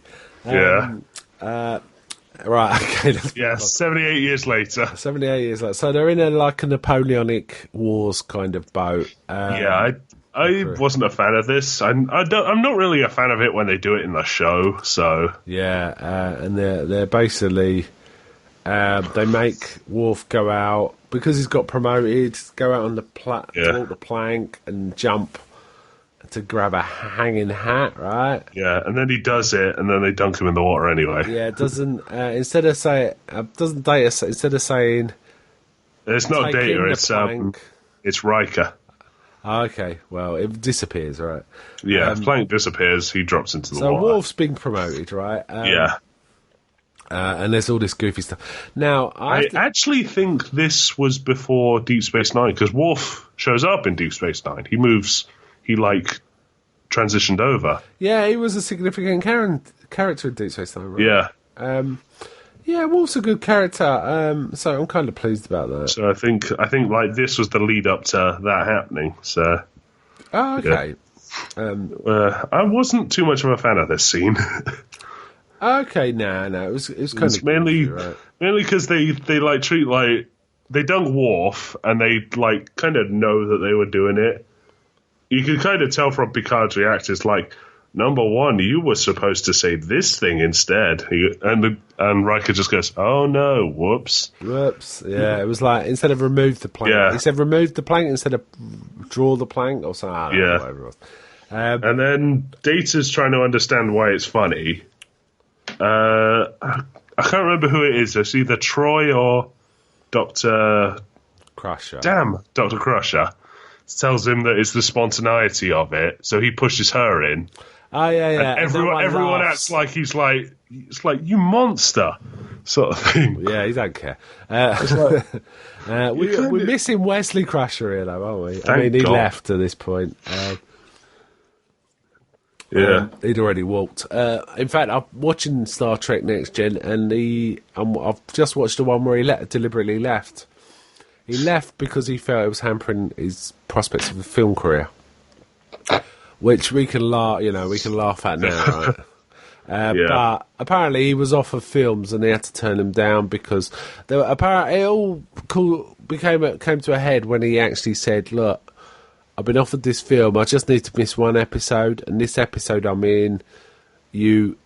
Speaker 2: Right, okay.
Speaker 3: 78 years later.
Speaker 2: 78 years later. So they're in a Napoleonic Wars kind of boat.
Speaker 3: I I wasn't a fan of this. I'm not really a fan of it when they do it in the show. So
Speaker 2: and they're basically they make Worf go out because he's got promoted. Go out on the walk the plank and jump to grab a hanging hat, right?
Speaker 3: Yeah, and then he does it, and then they dunk him in the water anyway.
Speaker 2: Yeah, it doesn't instead of saying
Speaker 3: it's not Data. It's Riker.
Speaker 2: Okay, well, it disappears, right?
Speaker 3: Yeah, Plank disappears, he drops into the water.
Speaker 2: So Worf's being promoted, right? And there's all this goofy stuff. Now, I
Speaker 3: actually think this was before Deep Space Nine, because Worf shows up in Deep Space Nine. He moves, he, transitioned over.
Speaker 2: Yeah, he was a significant character in Deep Space Nine, right?
Speaker 3: Yeah.
Speaker 2: Yeah, Worf's a good character, so I'm kind of pleased about that.
Speaker 3: So I think this was the lead up to that happening. So,
Speaker 2: okay.
Speaker 3: Yeah. I wasn't too much of a fan of this scene.
Speaker 2: Okay, no, it was kind of
Speaker 3: mainly
Speaker 2: right?
Speaker 3: mainly because they treat they dunk Worf and they kind of know that they were doing it. You can kind of tell from Picard's reactions, number one, you were supposed to say this thing instead. And Riker just goes, oh no, whoops.
Speaker 2: Whoops. Yeah, it was instead of remove the plank, he said remove the plank instead of draw the plank or something. Whatever it was.
Speaker 3: And then Data's trying to understand why it's funny. I can't remember who it is. It's either Troy or Dr.
Speaker 2: Crusher.
Speaker 3: Damn, Dr. Crusher. Tells him that it's the spontaneity of it, so he pushes her in.
Speaker 2: Oh, yeah.
Speaker 3: And everyone acts like he's you monster, sort of thing.
Speaker 2: Yeah, he don't care. We're missing Wesley Crusher here, though, aren't we? I mean, he left at this point. He'd already walked. In fact, I'm watching Star Trek Next Gen, and I've just watched the one where he deliberately left. He left because he felt it was hampering his prospects of a film career, which we can laugh at now, right? But apparently he was offered films and they had to turn him down because it all came to a head when he actually said, "Look, I've been offered this film. I just need to miss one episode, and this episode I'm in, you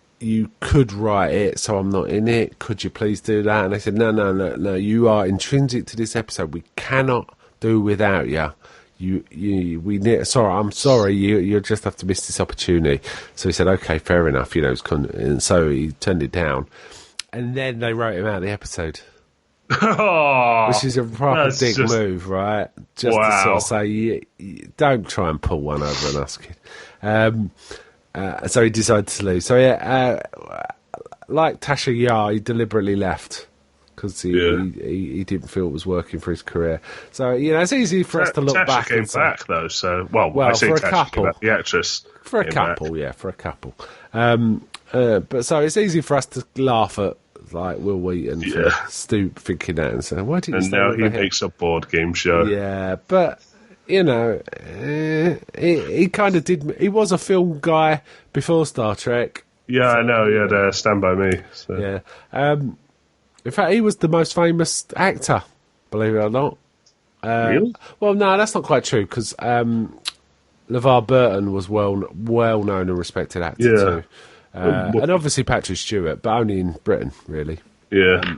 Speaker 2: could write it, so I'm not in it. Could you please do that?" And they said, no, you are intrinsic to this episode. We cannot do without you. I'm sorry, you just have to miss this opportunity. So he said, okay, fair enough, and so he turned it down. And then they wrote him out of the episode. Which is a proper dick move, right? Just to sort of say, don't try and pull one over an us kid. So he decided to leave. So like Tasha Yar, he deliberately left because he didn't feel it was working for his career. So it's easy for us to look
Speaker 3: Tasha
Speaker 2: back.
Speaker 3: Came back though, so I say
Speaker 2: for a
Speaker 3: Tasha
Speaker 2: couple,
Speaker 3: came back, the actress.
Speaker 2: For a couple. But so it's easy for us to laugh at Will Wheaton for thinking that and saying, "Why didn't you?"
Speaker 3: And now he makes a board game show.
Speaker 2: Yeah, but. He kind of did. He was a film guy before Star Trek.
Speaker 3: Yeah, so, I know. He had Stand By Me. So.
Speaker 2: Yeah. In fact, he was the most famous actor, believe it or not.
Speaker 3: Really?
Speaker 2: Well, no, that's not quite true because LeVar Burton was well known and respected actor too, and obviously Patrick Stewart, but only in Britain, really.
Speaker 3: Yeah.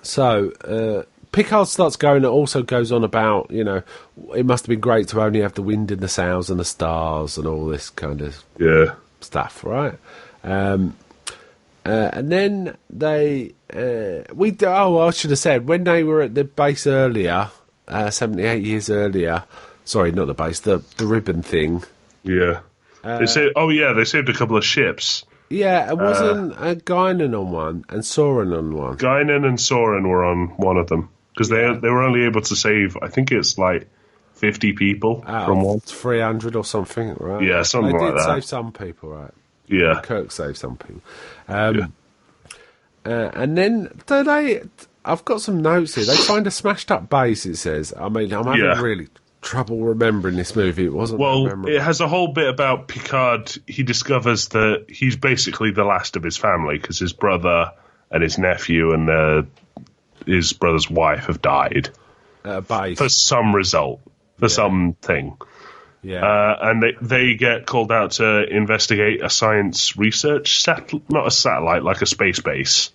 Speaker 2: So. Picard starts going. It also goes on about it must have been great to only have the wind and the sails and the stars and all this kind of stuff, right? And then they I should have said when they were at the base earlier, 78 years earlier. Sorry, not the base, the ribbon thing.
Speaker 3: Yeah, they said. They saved a couple of ships.
Speaker 2: Yeah, it wasn't Guinan on one and Soren on one.
Speaker 3: Guinan and Soren were on one of them. Because they were only able to save, I think it's 50 people from one.
Speaker 2: 300 or something, right?
Speaker 3: Yeah, something like that.
Speaker 2: They did save some people, right?
Speaker 3: Yeah.
Speaker 2: Kirk saved some people. And then I've got some notes here. They find a smashed up base, it says. I mean, I'm having really trouble remembering this movie. It wasn't
Speaker 3: it has a whole bit about Picard. He discovers that he's basically the last of his family because his brother and his nephew and his brother's wife have died
Speaker 2: base.
Speaker 3: For some result. for something.
Speaker 2: Yeah.
Speaker 3: And they get called out to investigate a science research not a satellite, like a space base.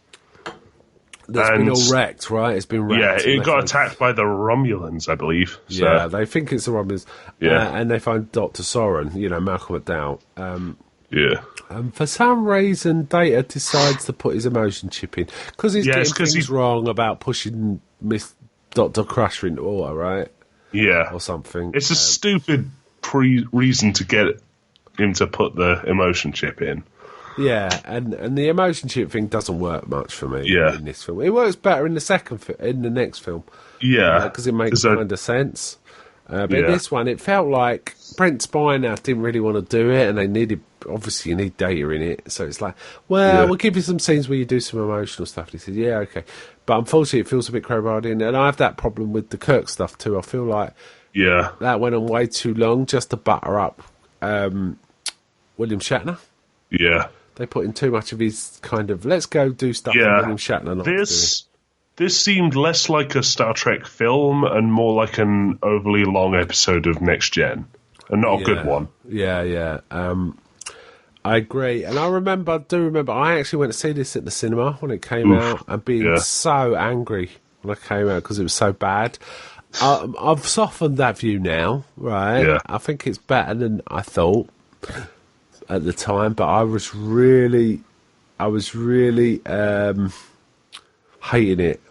Speaker 2: That's been all wrecked, right? It's been wrecked.
Speaker 3: Yeah, it got attacked by the Romulans, I believe. So.
Speaker 2: Yeah, they think it's the Romulans.
Speaker 3: Yeah.
Speaker 2: And they find Dr. Soren, Malcolm McDowell.
Speaker 3: Yeah.
Speaker 2: For some reason, Data decides to put his emotion chip in. Because he's getting things wrong about pushing Miss Dr. Crusher into water, right?
Speaker 3: Yeah.
Speaker 2: Or something.
Speaker 3: It's a stupid reason to get him to put the emotion chip in.
Speaker 2: Yeah, and the emotion chip thing doesn't work much for me in this film. It works better in the next film.
Speaker 3: Yeah.
Speaker 2: Because it makes kind of sense. But in this one, it felt like Brent Spiner didn't really want to do it, and they needed, obviously, you need Data in it. So it's like, we'll give you some scenes where you do some emotional stuff. And he said, yeah, okay. But unfortunately, it feels a bit crowded, and I have that problem with the Kirk stuff too. I feel like that went on way too long just to butter up William Shatner.
Speaker 3: Yeah.
Speaker 2: They put in too much of his kind of, let's go do stuff with William Shatner.
Speaker 3: This seemed less like a Star Trek film and more like an overly long episode of Next Gen. And not a good one.
Speaker 2: Yeah. I agree. And I do remember, I actually went to see this at the cinema when it came out and being so angry when I came out because it was so bad. I've softened that view now, right?
Speaker 3: Yeah.
Speaker 2: I think it's better than I thought at the time, but I was really hating it.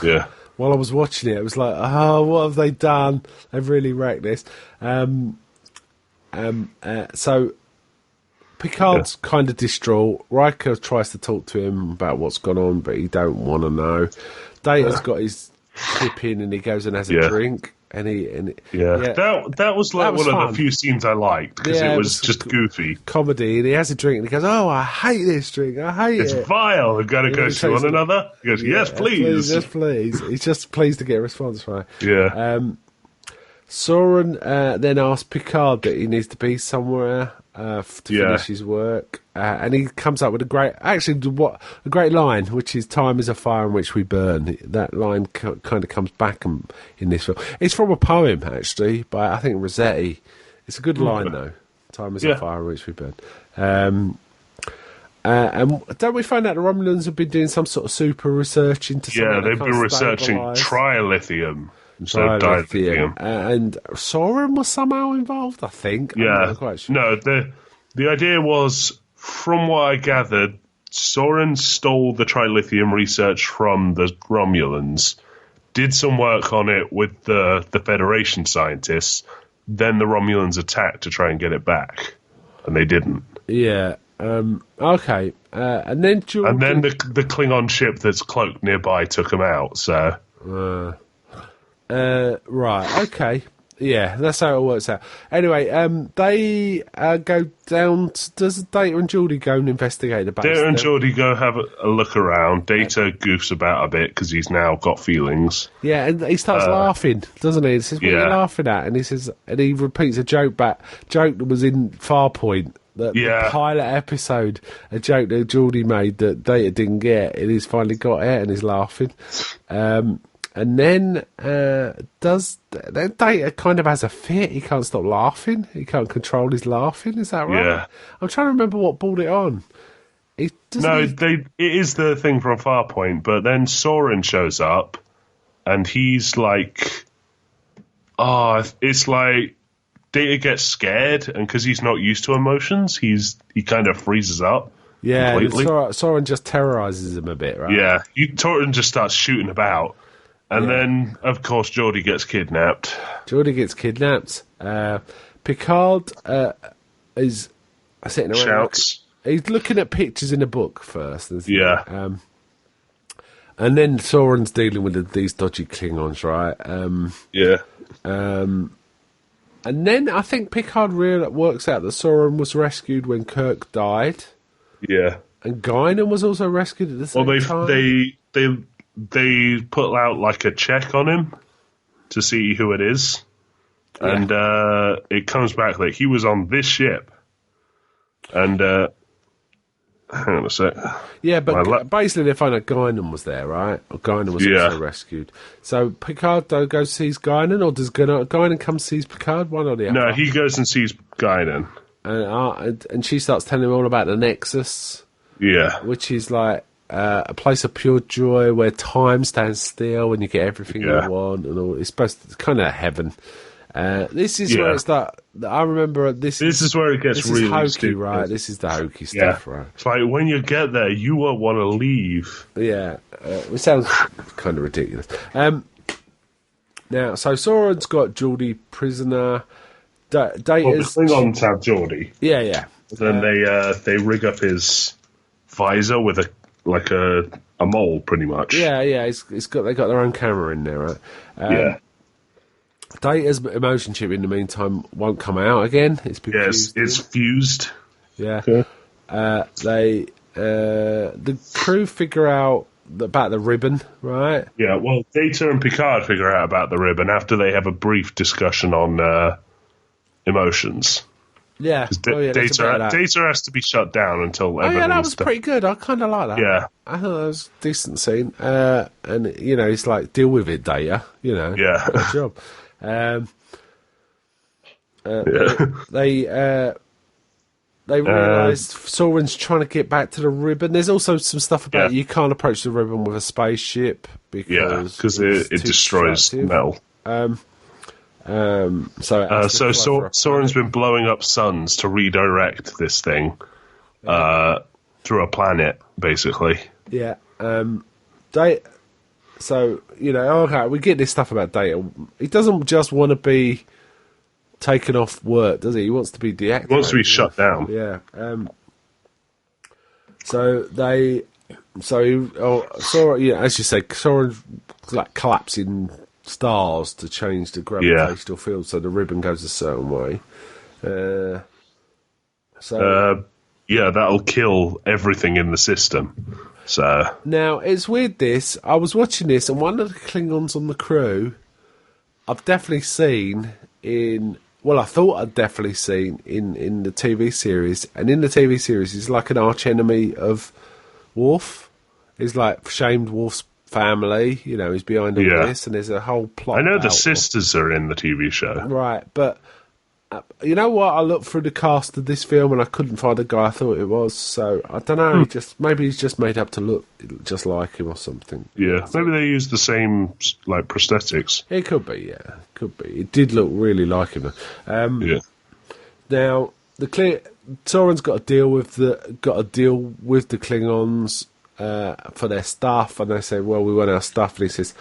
Speaker 3: Yeah.
Speaker 2: While I was watching it, it was like, oh, what have they done? They've really wrecked this. So Picard's kind of distraught. Riker tries to talk to him about what's gone on, but he don't want to know. Data's got his chip in, and he goes and has a drink. That was one of the few scenes I liked because it was just goofy comedy. And he has a drink, and he goes, "Oh, I hate this drink. I hate it.
Speaker 3: It's vile. We've got to go to one another." He goes, "Yes, please.
Speaker 2: Yes, please." He's just pleased to get a response, right?
Speaker 3: Yeah.
Speaker 2: Soren then asks Picard that he needs to be somewhere to finish his work, and he comes up with a great line, which is "Time is a fire in which we burn." That line kind of comes back in this film. It's from a poem, actually, by I think Rossetti. It's a good line, though. "Time is a fire in which we burn." And don't we find out the Romulans have been doing some sort of super research into something?
Speaker 3: Yeah, they've been researching trilithium.
Speaker 2: And Soren was somehow involved, I think.
Speaker 3: Yeah.
Speaker 2: I'm not quite sure.
Speaker 3: No, the idea was, from what I gathered, Soren stole the trilithium research from the Romulans, did some work on it with the Federation scientists, then the Romulans attacked to try and get it back, and they didn't.
Speaker 2: Yeah. Okay. And then
Speaker 3: the Klingon ship that's cloaked nearby took them out, so...
Speaker 2: right, okay. Yeah, that's how it works out. Anyway, they go down... Does Data and Geordi go and investigate the base?
Speaker 3: Data and Geordi go have a look around. Data goofs about a bit because he's now got feelings.
Speaker 2: Yeah, and he starts laughing, doesn't he? He says, what are you laughing at? And he repeats a joke that was in Farpoint. The pilot episode, a joke that Geordi made that Data didn't get, and he's finally got it, and he's laughing. And then Data kind of has a fit. He can't stop laughing. He can't control his laughing. Is that right?
Speaker 3: Yeah.
Speaker 2: I'm trying to remember what brought it on.
Speaker 3: It is the thing from Farpoint, but then Soren shows up, and he's like, it's like Data gets scared, and because he's not used to emotions, he kind of freezes up.
Speaker 2: Yeah,
Speaker 3: completely.
Speaker 2: Soren just terrorizes him a bit, right?
Speaker 3: Yeah, Soren just starts shooting about. And then, of course, Geordi gets kidnapped.
Speaker 2: Picard is sitting around.
Speaker 3: Shouts.
Speaker 2: He's looking at pictures in a book first.
Speaker 3: Yeah.
Speaker 2: And then Soren's dealing with these dodgy Klingons, right? And then I think Picard works out that Soren was rescued when Kirk died.
Speaker 3: Yeah.
Speaker 2: And Guinan was also rescued at the same time.
Speaker 3: They put out like a check on him to see who it is, and it comes back that he was on this ship. And hang hang on a sec.
Speaker 2: Yeah, but
Speaker 3: My
Speaker 2: basically they find out Guinan was there, right? Or Guinan was also rescued. So Picard goes sees Guinan, or does Guinan come sees Picard? One or the other?
Speaker 3: No, he goes and sees Guinan.
Speaker 2: And she starts telling him all about the Nexus.
Speaker 3: Yeah.
Speaker 2: Which is like a place of pure joy where time stands still and you get everything you want and all. It's kind of heaven. This is where it's that. I remember this is
Speaker 3: where it gets really
Speaker 2: hokey,
Speaker 3: stupid.
Speaker 2: Right? This is the hokey stuff, right?
Speaker 3: It's like when you get there, you won't want to leave.
Speaker 2: Yeah, it sounds kind of ridiculous. Now, so Soren's got Geordie prisoner. Data's...
Speaker 3: Well, the Klingons have Geordie.
Speaker 2: Yeah.
Speaker 3: Then they rig up his visor with a mole, pretty much.
Speaker 2: Yeah. They got their own camera in there, right? Data's emotion chip, in the meantime, won't come out again. It's
Speaker 3: fused.
Speaker 2: Yeah.
Speaker 3: Okay.
Speaker 2: The crew figure out about the ribbon, right?
Speaker 3: Yeah. Well, Data and Picard figure out about the ribbon after they have a brief discussion on emotions.
Speaker 2: Yeah.
Speaker 3: Data has to be shut down until.
Speaker 2: Oh yeah, that was pretty good. I kind of like that.
Speaker 3: Yeah.
Speaker 2: I thought that was a decent scene. And it's like, deal with it, Data.
Speaker 3: Yeah.
Speaker 2: Good job. They realise Soren's trying to get back to the ribbon. There's also some stuff about you can't approach the ribbon with a spaceship because
Speaker 3: it destroys metal. Soren's been blowing up suns to redirect this thing through a planet, basically.
Speaker 2: Yeah. So, okay, we get this stuff about Data. He doesn't just want to be taken off work, does he? He wants to be deactivated.
Speaker 3: He wants to be shut down.
Speaker 2: Yeah. As you say, Soren's like collapsing stars to change the gravitational field so the ribbon goes a certain way. That'll kill everything in the system. So now it's weird. I was watching this, and one of the Klingons on the crew, I've definitely seen in. Well, I thought I'd definitely seen in the TV series, and in the TV series, he's like an arch enemy of Worf. He's like shamed Worf's family. He's behind all this, and there's a whole plot.
Speaker 3: I know the sisters are in the TV show,
Speaker 2: right? But you know what? I looked through the cast of this film and I couldn't find the guy I thought it was. So I don't know. Maybe he's just made up to look just like him or something.
Speaker 3: Yeah, maybe they used the same prosthetics.
Speaker 2: It could be. Yeah, could be. It did look really like him. Now Soren's got to deal with the Klingons for their stuff, and they say, "Well, we want our stuff," and he says,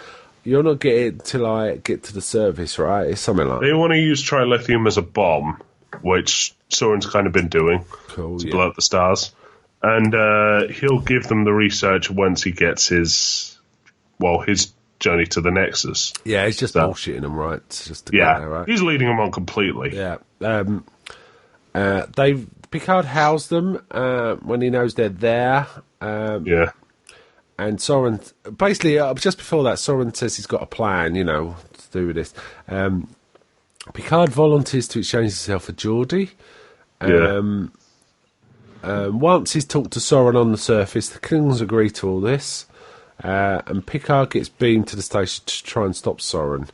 Speaker 2: "You're not getting it until I get to the service, right?" It's something like that.
Speaker 3: They want to use trilithium as a bomb, which Soren's kind of been doing to blow up the stars. And he'll give them the research once he gets his journey to the Nexus.
Speaker 2: Yeah, he's just bullshitting them, right? Just to get there, right?
Speaker 3: He's leading them on completely.
Speaker 2: Yeah. Picard housed them when he knows they're there. And Soren, basically, just before that, Soren says he's got a plan, to do with this. Picard volunteers to exchange himself for Geordie. Once he's talked to Soren on the surface, the Klingons agree to all this. And Picard gets beamed to the station to try and stop Soren.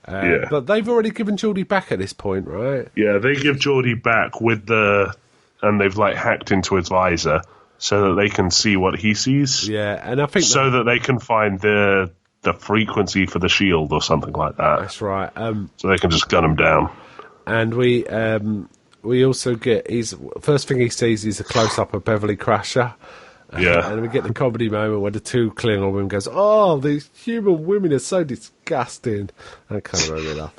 Speaker 2: But they've already given Geordie back at this point, right?
Speaker 3: Yeah, they give Geordie back and they've hacked into his visor so that they can see what he sees.
Speaker 2: Yeah, and I think
Speaker 3: that they can find the frequency for the shield or something like that.
Speaker 2: That's right.
Speaker 3: So they can just gun him down.
Speaker 2: And we also get first thing he sees is a close up of Beverly Crusher.
Speaker 3: Yeah.
Speaker 2: And we get the comedy moment where the two Klingon women goes, "Oh, these human women are so disgusting." That kind of made me laugh.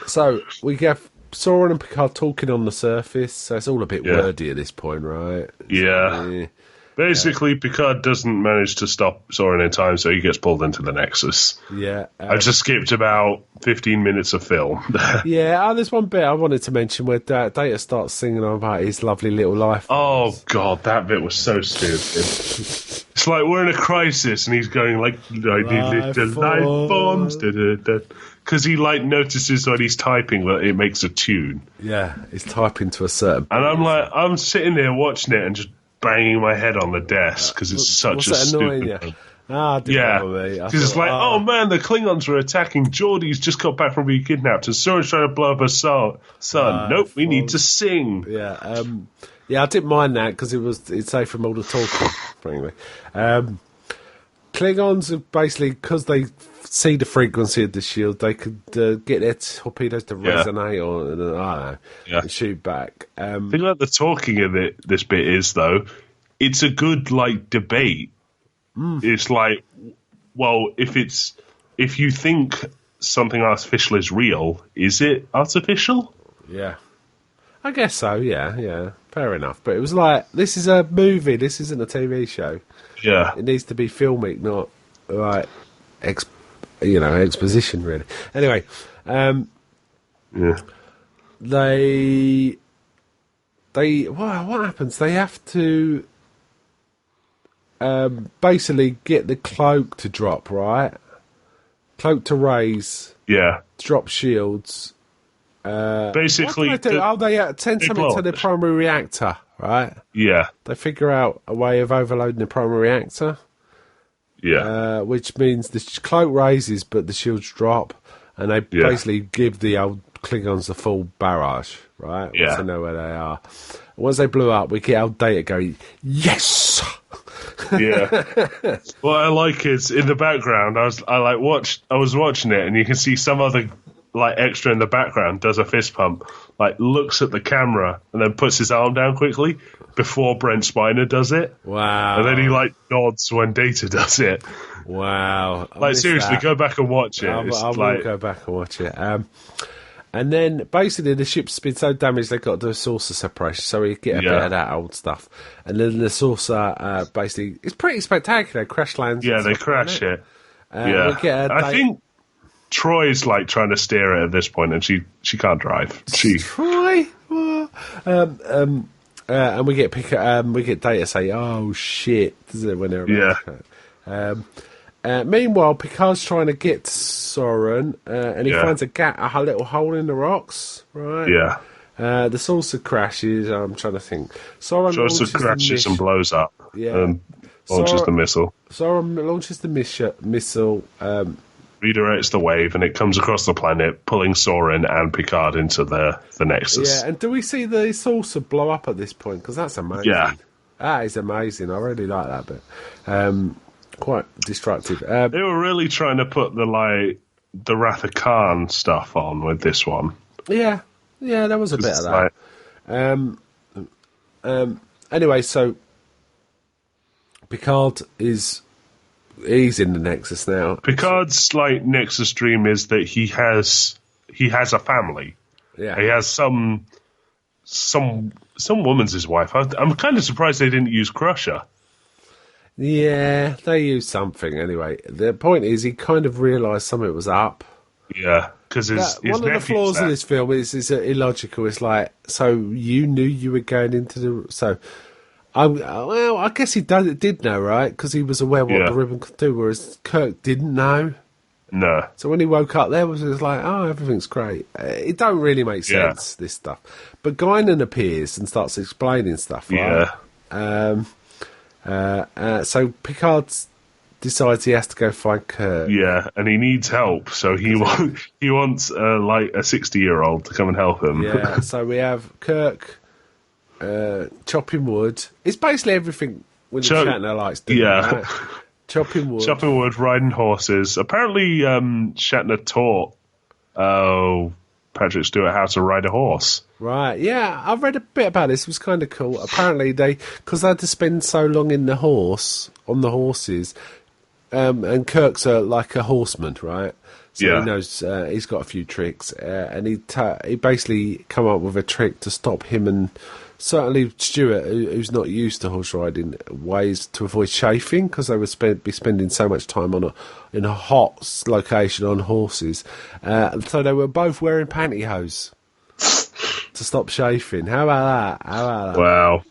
Speaker 2: So we get Soren and Picard talking on the surface, so it's all a bit wordy at this point, right?
Speaker 3: Yeah. Basically, Picard doesn't manage to stop Soren in time, so he gets pulled into the Nexus.
Speaker 2: Yeah.
Speaker 3: I've just skipped about 15 minutes of film.
Speaker 2: There's one bit I wanted to mention where Data starts singing about his lovely little life.
Speaker 3: Oh, God, that bit was so stupid. It's like we're in a crisis, and he's going like, life forms, because he notices when he's typing that it makes a tune.
Speaker 2: Yeah, he's typing to a certain...
Speaker 3: And I'm sitting there watching it and just banging my head on the desk because it's such a stupid
Speaker 2: you?
Speaker 3: Because it's like, oh man, the Klingons are attacking. Geordie's just got back from being kidnapped, and Soren's trying to blow up her son. Nope, we need to sing.
Speaker 2: Yeah, I didn't mind that because it's safe from all the talking. Anyway, Klingons are basically, because they see the frequency of the shield, they could get their torpedoes to resonate or I don't know, and shoot back.
Speaker 3: The thing about the talking of this bit is, though, it's a good debate. It's like, well, if you think something artificial is real, is it artificial?
Speaker 2: Yeah, I guess so. Yeah, fair enough. But it was like, this is a movie. This isn't a TV show.
Speaker 3: Yeah,
Speaker 2: it needs to be filmic, not like exposition. Really. Anyway, what happens? They have to. Basically get the cloak to drop, right? Cloak to raise.
Speaker 3: Yeah.
Speaker 2: Drop shields.
Speaker 3: Basically,
Speaker 2: what do they do? They send something to the primary reactor, right?
Speaker 3: Yeah.
Speaker 2: They figure out a way of overloading the primary reactor.
Speaker 3: Yeah.
Speaker 2: Which means the cloak raises, but the shields drop, and they basically give the old Klingons the full barrage, right?
Speaker 3: Yeah.
Speaker 2: Once they know where they are. Once they blew up, we get old Data going, yes!
Speaker 3: Yeah. What I like is, in the background, I was watching it, and you can see some other extra in the background does a fist pump, looks at the camera and then puts his arm down quickly before Brent Spiner does it.
Speaker 2: Wow.
Speaker 3: And then he nods when Data does it.
Speaker 2: Wow.
Speaker 3: Seriously, go back and watch it.
Speaker 2: I will go back and watch it. And then basically the ship's been so damaged they got to do a saucer separation, so we get a bit of that old stuff. And then the saucer basically, it's pretty spectacular. Crash lands.
Speaker 3: Yeah, they crash it. I think Troy's trying to steer it at this point, and she can't drive.
Speaker 2: Troy. And we get Data say, "Oh shit!" when they're about meanwhile, Picard's trying to get to Soren, and he finds a little hole in the rocks, right?
Speaker 3: Yeah.
Speaker 2: The saucer crashes. I'm trying to think. Soren
Speaker 3: crashes and blows up.
Speaker 2: Yeah.
Speaker 3: Launches the missile.
Speaker 2: Soren launches the missile.
Speaker 3: Redirects the wave, and it comes across the planet, pulling Soren and Picard into the Nexus.
Speaker 2: Yeah, and do we see the saucer blow up at this point? Because that's amazing.
Speaker 3: Yeah.
Speaker 2: That is amazing. I really like that bit. Quite destructive.
Speaker 3: They were really trying to put the Wrath of Khan stuff on with this one.
Speaker 2: Yeah, there was a bit of that. Anyway, so Picard he's in the Nexus now.
Speaker 3: Picard's Nexus dream is that he has a family.
Speaker 2: Yeah,
Speaker 3: he has some woman's his wife. I'm kind of surprised they didn't use Crusher.
Speaker 2: Yeah, they used something anyway. The point is, he kind of realised something was up.
Speaker 3: Yeah, because
Speaker 2: one of the flaws of this film is illogical. It's so you knew you were going into the... So, I guess he did know, right? Because he was aware what the ribbon could do, whereas Kirk didn't know.
Speaker 3: No.
Speaker 2: So when he woke up there, it was everything's great. It don't really make sense, this stuff. But Guinan appears and starts explaining stuff, right? Yeah. So Picard decides he has to go find Kirk.
Speaker 3: Yeah, and he needs help, so he wants a 60-year-old to come and help him.
Speaker 2: Yeah, so we have Kirk chopping wood. It's basically everything William Shatner likes doing. Yeah, right? Chopping wood,
Speaker 3: riding horses. Apparently, Shatner taught Patrick Stewart how to ride a horse.
Speaker 2: Right, yeah, I've read a bit about this. It was kind of cool. Apparently, because they had to spend so long on the horses, and Kirk's like a horseman, right? So he knows he's got a few tricks, and he basically come up with a trick to stop him and certainly Stewart, who's not used to horse riding, ways to avoid chafing because they would be spending so much time in a hot location on horses. So they were both wearing pantyhose to stop chafing. How about that?
Speaker 3: Wow.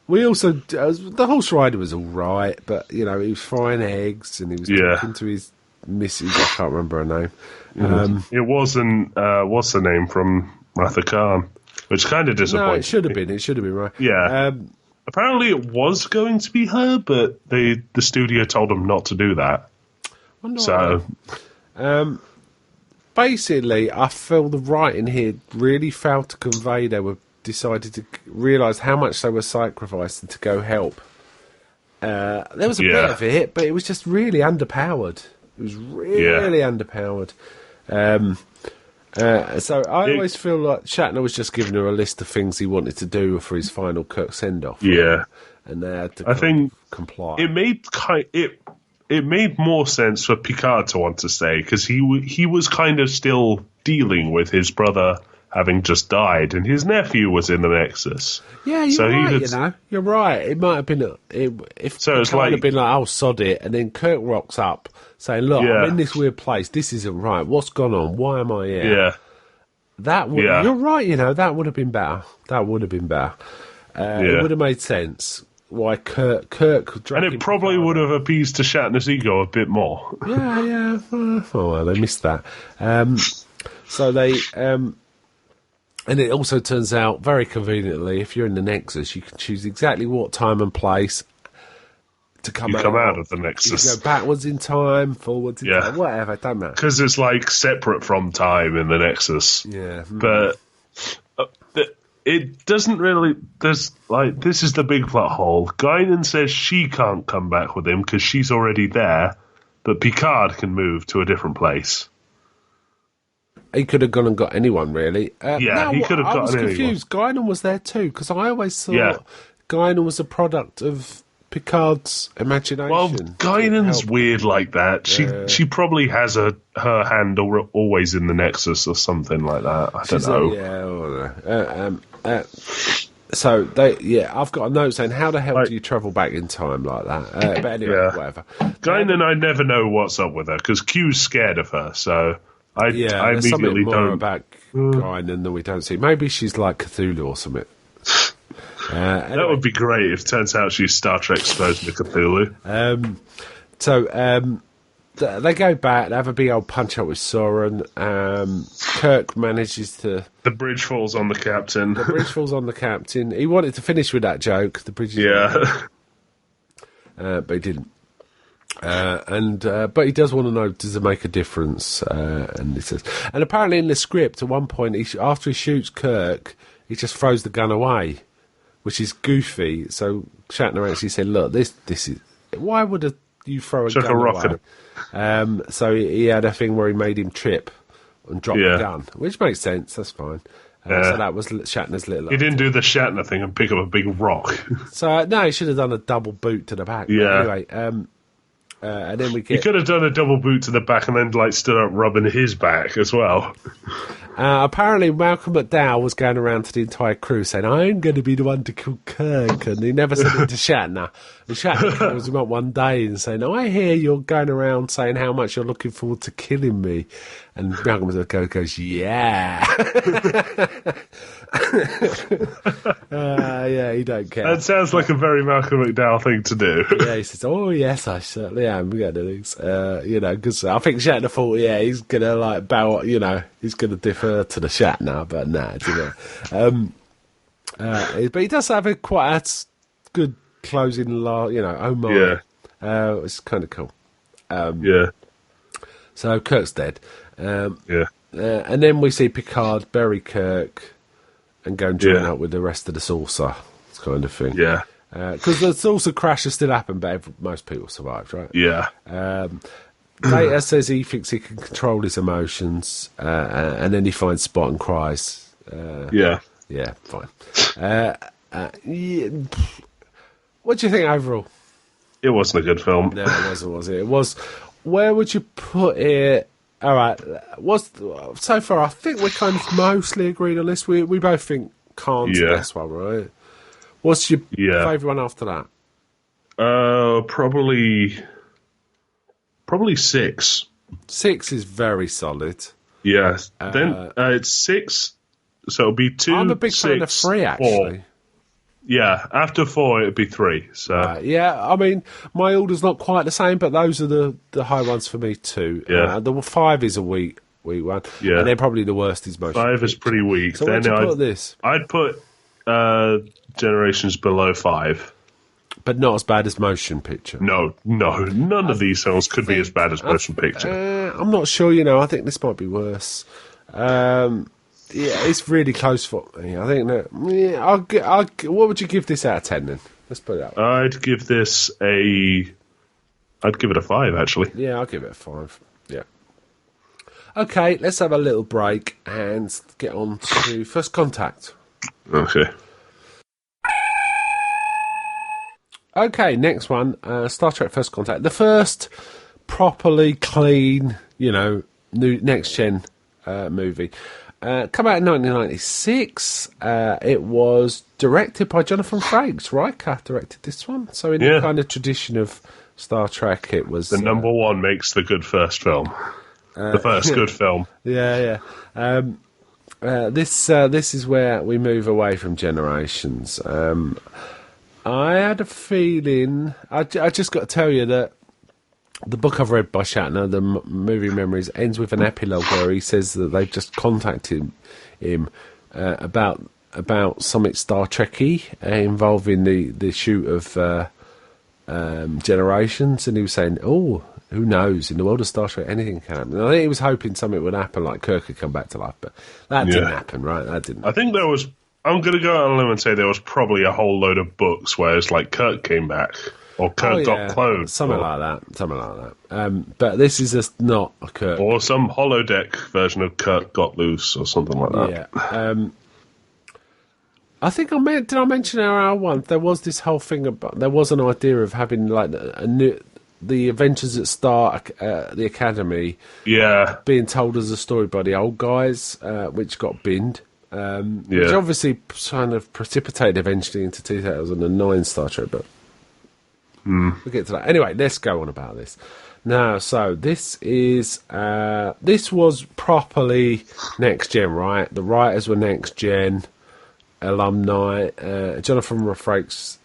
Speaker 2: We also the horse rider was all right, but he was frying eggs and he was talking to his missus. I can't remember her name.
Speaker 3: It wasn't what's the name from Wrath of Khan, which kind of disappointing.
Speaker 2: No, it should have been. It should have been right.
Speaker 3: Yeah. apparently it was going to be her, but the studio told them not to do that.
Speaker 2: Basically, I feel the writing here really failed to convey they were decided to realise how much they were sacrificing to go help. There was a bit of it, but it was just really underpowered. It was really underpowered. So I always feel like Shatner was just giving her a list of things he wanted to do for his final Kirk send-off.
Speaker 3: Yeah.
Speaker 2: And they had to comply.
Speaker 3: It made more sense for Picard to want to stay, because he was kind of still dealing with his brother having just died, and his nephew was in the Nexus.
Speaker 2: Yeah, you're right. It might have been if Picard had been like, "Oh, sod it," and then Kirk rocks up saying, "Look, I'm in this weird place. This isn't right. What's gone on? Why am I here?"
Speaker 3: Yeah,
Speaker 2: that would. Yeah. You're right. That would have been better. It would have made sense. Why Kirk
Speaker 3: and it probably would have appeased to Shatner's ego a bit more.
Speaker 2: Yeah. Oh, well, they missed that. So they. And it also turns out, very conveniently, if you're in the Nexus, you can choose exactly what time and place to come
Speaker 3: out of the Nexus.
Speaker 2: You can go backwards in time, forwards in time, whatever, it don't matter.
Speaker 3: Because it's like separate from time in the Nexus.
Speaker 2: Yeah.
Speaker 3: But it doesn't really... This is the big plot hole. Guinan says she can't come back with him because she's already there, but Picard can move to a different place.
Speaker 2: He could have gone and got anyone, really.
Speaker 3: He could have gotten anyone. I was confused.
Speaker 2: Guinan was there too, because I always thought Guinan was a product of Picard's imagination.
Speaker 3: Well, Guinan's weird like that. She probably has her hand always in the Nexus or something like that. I don't know. So I've got a note saying, how the hell do you travel back in time like that? But anyway, whatever. Guinan, I never know what's up with her, because Q's scared of her, so... I immediately don't
Speaker 2: about Guinan than we don't see. Maybe she's like Cthulhu or something. Anyway.
Speaker 3: That would be great if it turns out she's Star Trek exposed to Cthulhu.
Speaker 2: They go back, they have a big old punch up with Soren. Kirk manages to...
Speaker 3: The bridge falls on the captain.
Speaker 2: He wanted to finish with that joke. The bridge but he didn't. But he does want to know, does it make a difference? And he says, and apparently in the script at one point, after he shoots Kirk, he just throws the gun away, which is goofy. So Shatner actually said, "Look, this is why would you throw a gun away?" So he had a thing where he made him trip and drop the gun, which makes sense. That's fine. So that was Shatner's little...
Speaker 3: He didn't do the Shatner thing and pick up a big rock.
Speaker 2: So no, he should have done a double boot to the back.
Speaker 3: Yeah.
Speaker 2: But anyway. And then we get...
Speaker 3: You could have done a double boot to the back and then stood up rubbing his back as well.
Speaker 2: Apparently Malcolm McDowell was going around to the entire crew saying, "I'm going to be the one to kill Kirk," and he never said it to Shatner. And Shatner calls him up one day and saying, "I hear you're going around saying how much you're looking forward to killing me." And Malcolm McDowell goes, "Yeah." He don't care.
Speaker 3: That sounds like a very Malcolm McDowell thing to do.
Speaker 2: He says, "Oh yes, I certainly am going to do this." Because I think Shatner thought, he's going to bow, he's going to defer to the Shatner, but nah, but he does have quite a good closing, oh my, it's kind of cool. So Kirk's dead. And then we see Picard bury Kirk and go and join up with the rest of the saucer, kind of thing.
Speaker 3: Yeah.
Speaker 2: Because the saucer crash has still happened, but most people survived, right?
Speaker 3: Yeah.
Speaker 2: Data says he thinks he can control his emotions, and then he finds Spock and cries. Yeah, fine. What do you think overall?
Speaker 3: It wasn't a good film.
Speaker 2: No, it wasn't, was it? It was... Where would you put it? All right. So far, I think we're kind of mostly agreed on this. We both think Khan's the best one, right? What's your favourite one after that?
Speaker 3: Probably 6.
Speaker 2: 6 is very solid.
Speaker 3: Yeah. Then it's 6, so it'll be 2.
Speaker 2: I'm a big fan of 3, actually.
Speaker 3: 4. Yeah, after 4 it'd be 3. So
Speaker 2: I mean, my order's not quite the same, but those are the high ones for me too.
Speaker 3: Yeah,
Speaker 2: the 5 is a weak one. Yeah, and then probably the worst is most.
Speaker 3: 5 is pretty weak.
Speaker 2: So where'd you put this?
Speaker 3: I'd put Generations Below 5.
Speaker 2: But not as bad as Motion Picture.
Speaker 3: No, none of these films could be as bad as Motion Picture.
Speaker 2: I'm not sure, I think this might be worse. It's really close for me. I think that, what would you give this out of 10 then? Let's put it up.
Speaker 3: I'd give it a 5, actually.
Speaker 2: Yeah, I'll give it a 5. Yeah. Okay, let's have a little break and get on to First Contact.
Speaker 3: Okay.
Speaker 2: Okay, next one, Star Trek First Contact. The first properly clean, new next-gen movie. Come out in 1996. It was directed by Jonathan Frakes. Riker directed this one. So in the kind of tradition of Star Trek, it was...
Speaker 3: The number one makes the good first film. The first good film.
Speaker 2: Yeah. This is where we move away from Generations. I had a feeling... I just got to tell you that the book I've read by Shatner, the movie Memories, ends with an epilogue where he says that they've just contacted him about something Star Trek-y involving the shoot of Generations, and he was saying, who knows, in the world of Star Trek anything can happen. And I think he was hoping something would happen, like Kirk could come back to life, but that didn't happen, right? That didn't happen.
Speaker 3: I think there was... I'm going to go out on a limb and say there was probably a whole load of books where it's like Kirk came back. Or Kirk got cloned.
Speaker 2: Something like that. But this is just not a Kirk.
Speaker 3: Or some holodeck version of Kirk got loose or something like that.
Speaker 2: Yeah. I think did I mention in our one? There was this whole thing about, there was an idea of having like the Adventures at Star, the Academy, being told as a story by the old guys, which got binned. Which obviously kind of precipitated eventually into 2009 Star Trek, but we'll get to that. Anyway, let's go on about this. Now, so this was properly next gen, right? The writers were next gen, alumni. Jonathan Frakes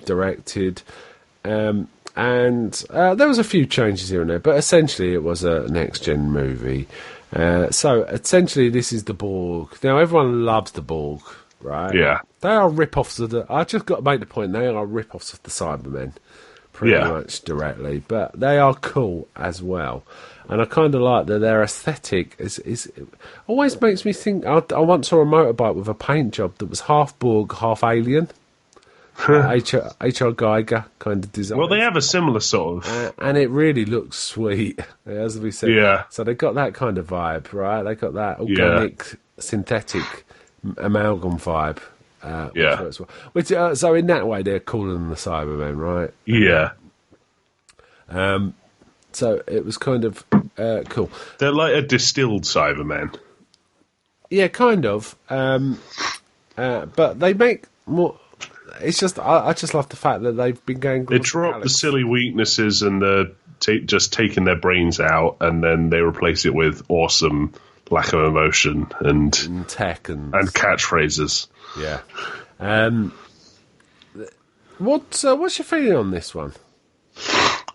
Speaker 2: directed, and there was a few changes here and there, but essentially it was a next gen movie. So essentially, this is the Borg. Now, everyone loves the Borg, right?
Speaker 3: Yeah.
Speaker 2: They are rip-offs of the... I just got to make the point, they are rip-offs of the Cybermen, pretty much directly. But they are cool as well. And I kind of like that their aesthetic is always makes me think... I once saw a motorbike with a paint job that was half Borg, half alien. H.R. Geiger kind of design.
Speaker 3: Well, they have a similar sort of...
Speaker 2: and it really looks sweet, as we said.
Speaker 3: Yeah.
Speaker 2: So they got that kind of vibe, right? They got that organic, synthetic amalgam vibe. Which so in that way, they're cooler than the Cybermen, right?
Speaker 3: Yeah.
Speaker 2: So it was kind of cool.
Speaker 3: They're like a distilled Cybermen.
Speaker 2: Yeah, kind of. But they make more... It's just I just love the fact that they've been going.
Speaker 3: They drop the silly weaknesses and just taking their brains out, and then they replace it with awesome lack of emotion and
Speaker 2: tech and
Speaker 3: catchphrases.
Speaker 2: Yeah. What's your feeling on this one?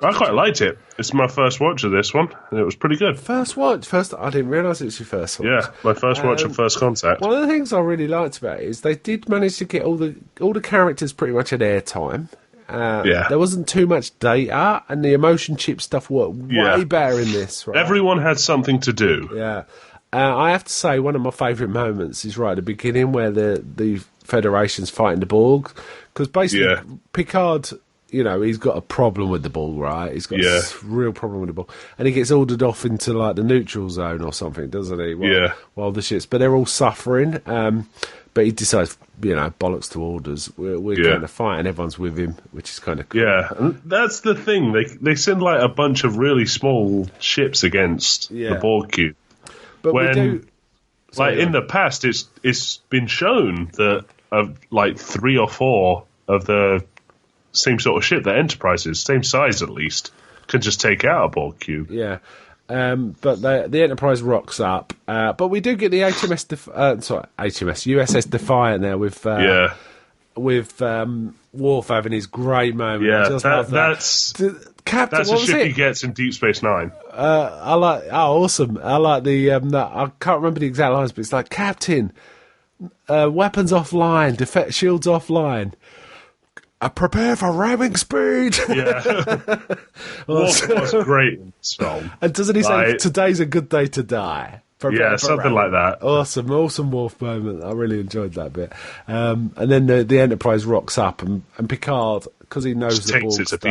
Speaker 3: I quite liked it. It's my first watch of this one, and it was pretty good.
Speaker 2: First watch? I didn't realise it was your first watch.
Speaker 3: Yeah, my first watch of First Contact.
Speaker 2: One of the things I really liked about it is they did manage to get all the characters pretty much at airtime. There wasn't too much data, and the emotion chip stuff worked way better in this. Right?
Speaker 3: Everyone had something to do.
Speaker 2: Yeah. I have to say, one of my favourite moments is right at the beginning where the Federation's fighting the Borg. Because basically, Picard... he's got a problem with the Borg, right? He's got a real problem with the Borg. And he gets ordered off into, like, the neutral zone or something, doesn't he? While the shit's... But they're all suffering. But he decides, bollocks to orders. We're going to fight, and everyone's with him, which is kind of cool.
Speaker 3: Yeah, and that's the thing. They send, like, a bunch of really small ships against the Borg cube.
Speaker 2: But we do...
Speaker 3: in the past, it's been shown that, like, 3 or 4 of the... same sort of ship that Enterprise is, same size at least, can just take out a Borg cube.
Speaker 2: Yeah. But the Enterprise rocks up. But we do get the USS Defiant there with Worf having his great moment.
Speaker 3: Yeah,
Speaker 2: that's Captain.
Speaker 3: That's
Speaker 2: what
Speaker 3: a
Speaker 2: was
Speaker 3: ship
Speaker 2: it?
Speaker 3: he gets in Deep Space Nine.
Speaker 2: I like. Oh, awesome! I like the. I can't remember the exact lines, but it's like, Captain, weapons offline, shields offline. Prepare for ramming speed.
Speaker 3: Yeah. What's great in this film.
Speaker 2: And doesn't he say, today's a good day to die?
Speaker 3: Yeah, something like that.
Speaker 2: Awesome Worf moment. I really enjoyed that bit. And then the Enterprise rocks up, and Picard, because he knows the Borg stuff,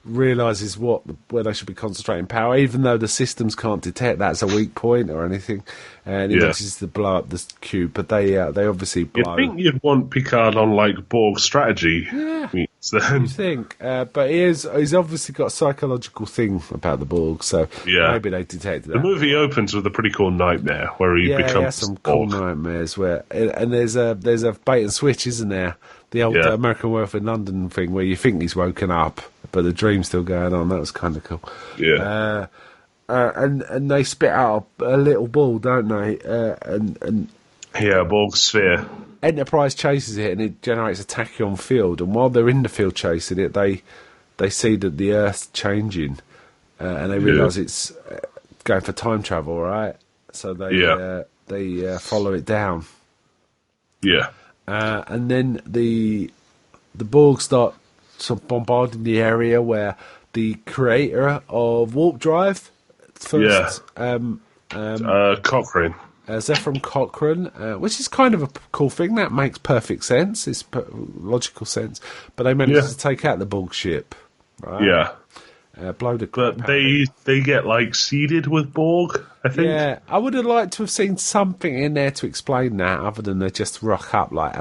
Speaker 2: realises where they should be concentrating power, even though the systems can't detect that's a weak point or anything. And he manages to blow up the cube, but they obviously blow.
Speaker 3: You'd think you'd want Picard on like Borg strategy.
Speaker 2: Yeah, you think, but he's obviously got a psychological thing about the Borg, so maybe they detected that.
Speaker 3: The movie opens with a pretty cool nightmare where he becomes
Speaker 2: some
Speaker 3: Borg.
Speaker 2: cool nightmares and there's a bait and switch, isn't there? The old American Werewolf in London thing where you think he's woken up, but the dream's still going on. That was kind of cool.
Speaker 3: Yeah.
Speaker 2: And they spit out a little ball, don't they?
Speaker 3: A Borg sphere.
Speaker 2: Enterprise chases it, and it generates a tachyon field. And while they're in the field chasing it, they see that the Earth's changing, and they realise it's going for time travel, right? So they follow it down.
Speaker 3: Yeah.
Speaker 2: And then the Borg start sort of bombarding the area where the creator of Warp Drive first,
Speaker 3: Cochrane.
Speaker 2: Zefram Cochrane, which is kind of a cool thing. That makes perfect sense. It's logical sense. But they managed to take out the Borg ship, right?
Speaker 3: Yeah.
Speaker 2: Blow the crap
Speaker 3: But they get like seeded with Borg, I think.
Speaker 2: Yeah, I would have liked to have seen something in there to explain that, other than they just rock up. Like,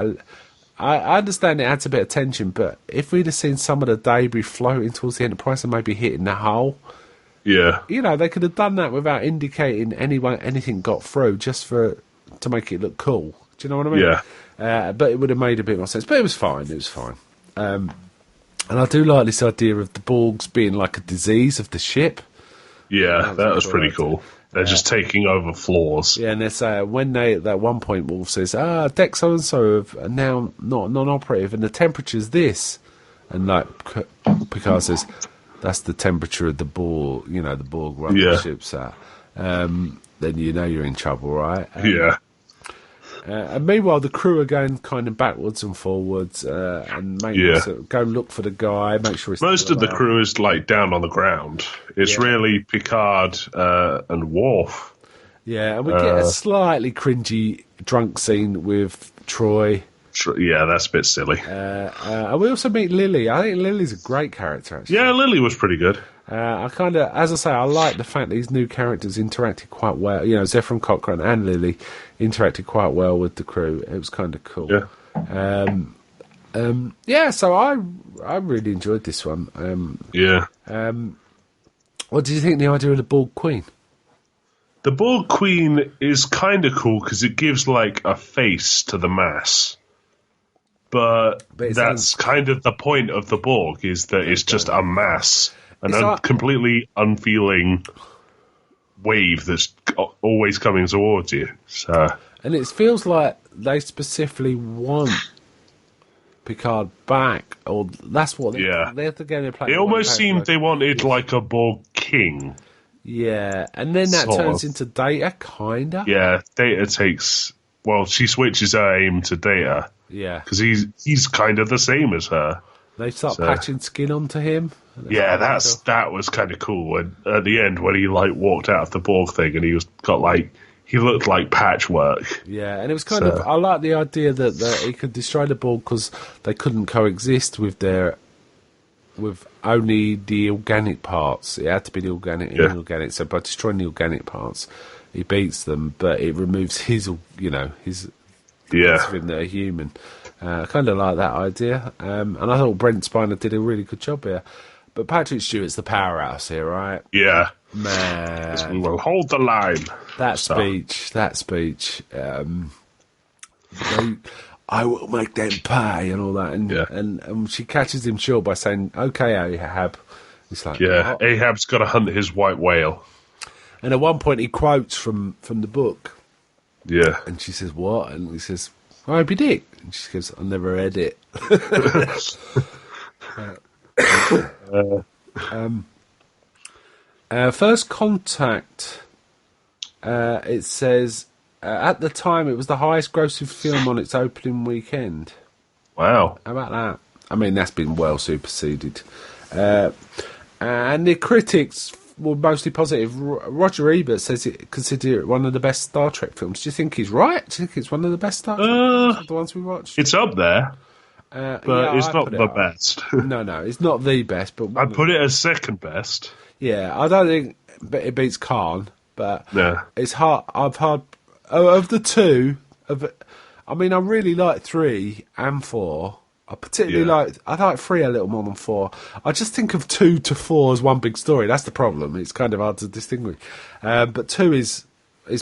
Speaker 2: I understand it adds a bit of tension, but if we'd have seen some of the debris floating towards the Enterprise and maybe hitting the hull, they could have done that without indicating anything got through, just to make it look cool. Do you know what I mean?
Speaker 3: Yeah.
Speaker 2: But it would have made a bit more sense. But it was fine. And I do like this idea of the Borgs being like a disease of the ship.
Speaker 3: Yeah, that was pretty cool. They're just taking over floors.
Speaker 2: Yeah, and it's when at one point Wolf says, deck so and so are now not non-operative, and the temperature's this, and like Picard says, that's the temperature of the Borg. You know, the Borg run the ships at. Then you know you're in trouble, right? And meanwhile, the crew are going kind of backwards and forwards, and go look for the guy, make sure he's
Speaker 3: most of the crew is like down on the ground. It's really Picard and Worf.
Speaker 2: Yeah, and we get a slightly cringy drunk scene with Troy.
Speaker 3: Yeah, that's a bit silly.
Speaker 2: And we also meet Lily. I think Lily's a great character, actually.
Speaker 3: Yeah, Lily was pretty good.
Speaker 2: As I say, I like the fact these new characters interacted quite well. You know, Zefram Cochrane and Lily interacted quite well with the crew. It was kind of cool.
Speaker 3: Yeah.
Speaker 2: So I really enjoyed this one. What did you think of the idea of the Borg Queen?
Speaker 3: The Borg Queen is kind of cool because it gives like a face to the mass. But that's kind of the point of the Borg, is that it's just a mass. Completely unfeeling wave that's always coming towards you. So.
Speaker 2: And it feels like they specifically want Picard back, or that's what they're going to play.
Speaker 3: It almost seemed they wanted like a Borg king.
Speaker 2: Yeah, and then that turns into Data, kinda.
Speaker 3: Yeah, Data takes. Well, she switches her aim to Data.
Speaker 2: Yeah,
Speaker 3: because he's kind of the same as her.
Speaker 2: They start patching skin onto him.
Speaker 3: Yeah, that was kind of cool. And at the end, when he like walked out of the Borg thing, and he looked like patchwork.
Speaker 2: Yeah, and it was kind of. I like the idea that he could destroy the Borg because they couldn't coexist with only the organic parts. It had to be the organic and inorganic. So by destroying the organic parts, he beats them, but it removes his of him that are human. I kind of like that idea, and I thought Brent Spiner did a really good job here. But Patrick Stewart's the powerhouse here, right?
Speaker 3: Yeah,
Speaker 2: man.
Speaker 3: We will hold the line.
Speaker 2: That speech. I will make them pay and all that, and she catches him short by saying, "Okay, Ahab." It's like, what?
Speaker 3: Ahab's got to hunt his white whale.
Speaker 2: And at one point, he quotes from the book.
Speaker 3: Yeah.
Speaker 2: And she says, what? And he says, Moby Dick. And she goes, I never read it. First Contact, it says, at the time, it was the highest grossing film on its opening weekend.
Speaker 3: Wow.
Speaker 2: How about that? I mean, that's been well superseded. And the critics were mostly positive. Roger Ebert says consider it one of the best Star Trek films. Do you think he's right? Do you think it's one of the best Star Trek films, the ones we watched?
Speaker 3: It's up there, but it's not the best.
Speaker 2: No, it's not the best. But
Speaker 3: I'd put it as second best.
Speaker 2: Yeah, I don't think it beats Khan, but
Speaker 3: Yeah.
Speaker 2: it's hard. I've had of the two. I mean, I really like 3 and 4. I particularly I like 3 a little more than 4. I just think of 2 to 4 as one big story. That's the problem. It's kind of hard to distinguish. But 2 is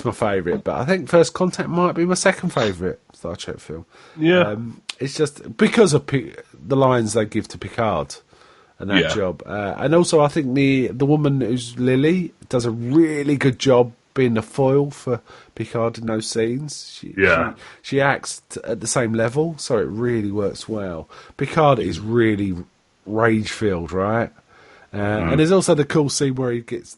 Speaker 2: my favourite. But I think First Contact might be my second favourite Star Trek film.
Speaker 3: Yeah.
Speaker 2: It's just because of the lines they give to Picard and that job. And also, I think the woman who's Lily does a really good job being the foil for Picard in those scenes. She acts at the same level, so it really works well. Picard is really rage-filled, right? And there's also the cool scene where he goes,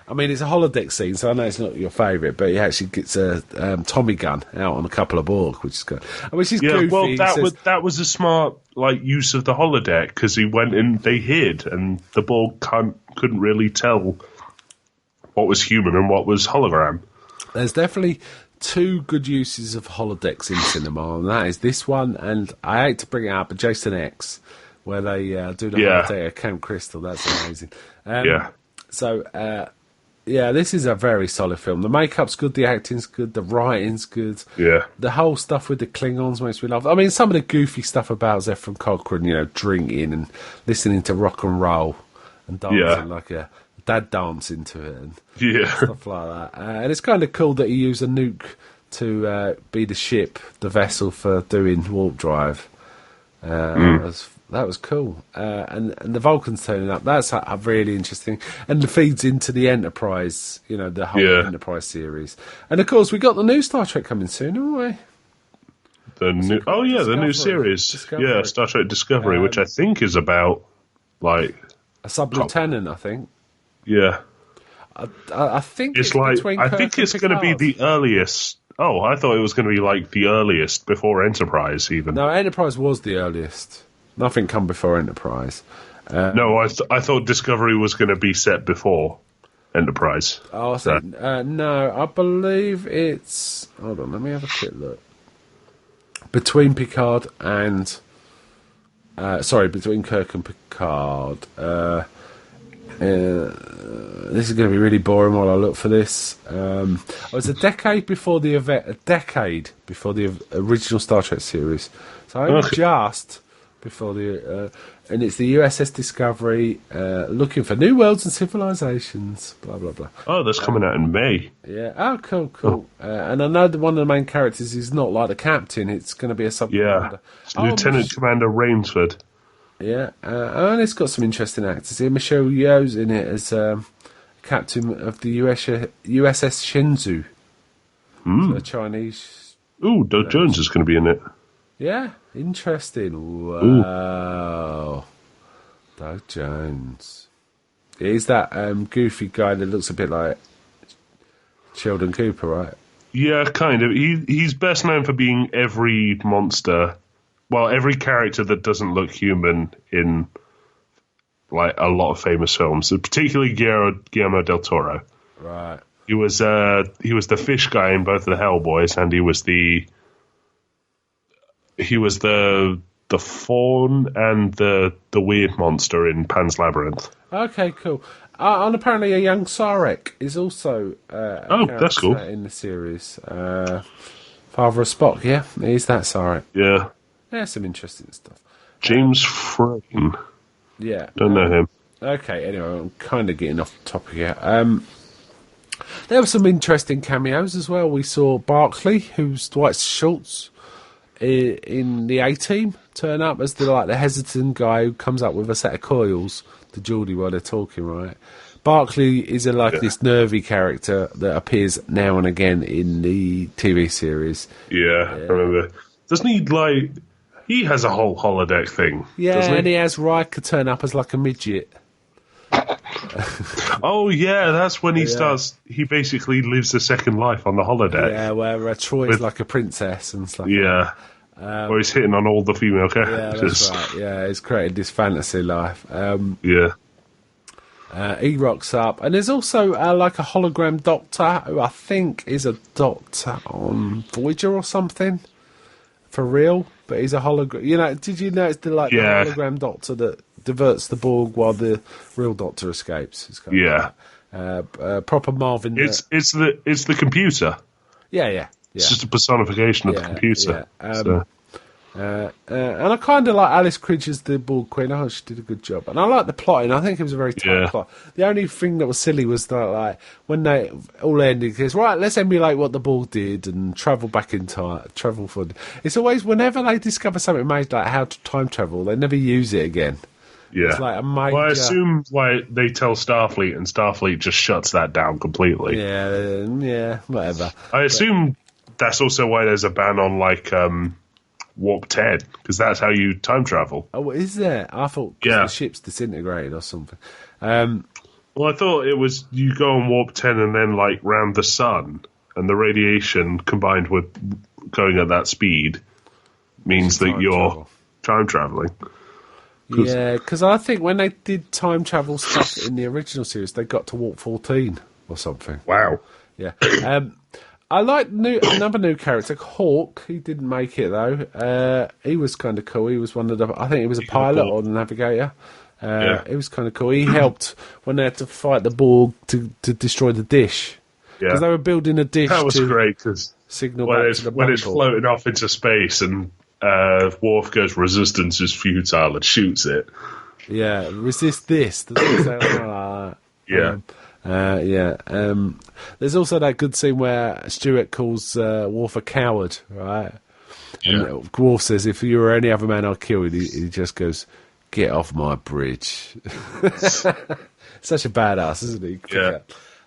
Speaker 2: I mean, it's a holodeck scene, so I know it's not your favourite, but he actually gets a Tommy gun out on a couple of Borg, which is good. Which is goofy.
Speaker 3: Well, that was a smart use of the holodeck, because he went and they hid, and the Borg couldn't really tell what was human and what was hologram.
Speaker 2: There's definitely 2 good uses of holodecks in cinema, and that is this one, and I hate to bring it up, but Jason X, where they do the holodeck at Camp Crystal. That's amazing. So, this is a very solid film. The makeup's good, the acting's good, the writing's good.
Speaker 3: Yeah.
Speaker 2: The whole stuff with the Klingons makes me laugh. I mean, some of the goofy stuff about Zefram Cochrane, drinking and listening to rock and roll and dancing like a dad dancing to it and stuff like that. And it's kind of cool that he used a nuke to be the ship, the vessel for doing warp drive. That was cool. And the Vulcans turning up, that's a really interesting. And it feeds into the Enterprise, the whole Enterprise series. And of course, we got the new Star Trek coming soon, haven't we?
Speaker 3: The new series.
Speaker 2: Discovery.
Speaker 3: Yeah, Star Trek Discovery, which I think is about, like...
Speaker 2: a sub-lieutenant, I think.
Speaker 3: Yeah.
Speaker 2: I think
Speaker 3: it's like... I think it's going to be the earliest... Oh, I thought it was going to be like the earliest, before Enterprise, even.
Speaker 2: No, Enterprise was the earliest. Nothing come before Enterprise.
Speaker 3: No, I thought Discovery was going to be set before Enterprise.
Speaker 2: Oh, no, I believe it's... Hold on, let me have a quick look. Between Picard and... between Kirk and Picard. This is going to be really boring while I look for this. It was a decade before the original Star Trek series. So only just before and it's the USS Discovery looking for new worlds and civilizations. Blah blah blah.
Speaker 3: Oh, that's coming out in May.
Speaker 2: Yeah. Oh, cool. And I know that one of the main characters is not like the captain. It's going to be a sub commander.
Speaker 3: It's Lieutenant Commander Rainsford.
Speaker 2: Yeah, and it's got some interesting actors here. Michelle Yeoh's in it as captain of the USS Shenzhou. So Chinese.
Speaker 3: Ooh, Doug Jones is going to be in it.
Speaker 2: Yeah, interesting. Wow. Doug Jones. He's that goofy guy that looks a bit like Sheldon Cooper, right?
Speaker 3: Yeah, kind of. He's best known for being every monster... Well, every character that doesn't look human in like a lot of famous films, particularly Guillermo del Toro.
Speaker 2: Right.
Speaker 3: He was the fish guy in both of the Hellboys, and he was the fawn and the weird monster in Pan's Labyrinth.
Speaker 2: Okay, cool. And apparently a young Sarek is also
Speaker 3: that's cool.
Speaker 2: In the series. Father of Spock, yeah, he's that Sarek.
Speaker 3: Yeah.
Speaker 2: Yeah, some interesting stuff.
Speaker 3: James Frame.
Speaker 2: Yeah.
Speaker 3: Don't know him.
Speaker 2: Okay, anyway, I'm kind of getting off the topic here. There were some interesting cameos as well. We saw Barclay, who's Dwight Schultz in the A-Team, turn up as the hesitant guy who comes up with a set of coils to Geordie while they're talking, right? Barclay is this nervy character that appears now and again in the TV series.
Speaker 3: Yeah, I remember. Doesn't he, he has a whole holodeck thing.
Speaker 2: Yeah, and he has Riker turn up as like a midget.
Speaker 3: Oh yeah, that's when he starts. He basically lives a second life on the holodeck.
Speaker 2: Yeah, where Troy's like a princess and stuff.
Speaker 3: Yeah, where he's hitting on all the female
Speaker 2: Yeah,
Speaker 3: characters.
Speaker 2: that's right. Yeah, he's created this fantasy life.
Speaker 3: Yeah.
Speaker 2: He rocks up, and there's also like a hologram doctor who I think is a doctor on Voyager or something, for real. But he's a hologram. You know, did you notice the hologram doctor that diverts the Borg while the real doctor escapes? It's kind of proper Marvin.
Speaker 3: It's the computer.
Speaker 2: Yeah.
Speaker 3: It's just a personification of the computer.
Speaker 2: Yeah. And I kind of like Alice Cridge as the Borg Queen. Oh, she did a good job. And I like the plotting. I think it was a very tight plot. The only thing that was silly was that, like, when they all ended, because, right, let's emulate what the Borg did and travel back in time, travel forward. It's always, whenever they discover something amazing, like how to time travel, they never use it again.
Speaker 3: Yeah.
Speaker 2: It's like a major...
Speaker 3: Well, I assume, like, they tell Starfleet, and Starfleet just shuts that down completely.
Speaker 2: Yeah, whatever.
Speaker 3: I assume that's also why there's a ban on, like, Warp 10, because that's how you time travel.
Speaker 2: Oh, is there? I thought the ship's disintegrated or something.
Speaker 3: Well, I thought it was you go on Warp 10 and then, like, round the sun, and the radiation combined with going at that speed means that you're time traveling.
Speaker 2: Yeah, because I think when they did time travel stuff in the original series, they got to Warp 14 or something.
Speaker 3: Wow.
Speaker 2: Yeah. I like another new character, Hawk. He didn't make it, though. He was kind of cool. He was one of the... I think he was a pilot or the navigator. He was kind of cool. He helped when they had to fight the Borg to destroy the dish. Because they were building a dish.
Speaker 3: That was great, because when it's floating off into space and Worf goes, resistance is futile, and shoots it.
Speaker 2: Yeah, resist this. There's also that good scene where Stewart calls Worf a coward, right?
Speaker 3: Yeah.
Speaker 2: And Worf says, if you were any other man, I'd kill you. He just goes, get off my bridge. Such a badass, isn't he?
Speaker 3: Yeah.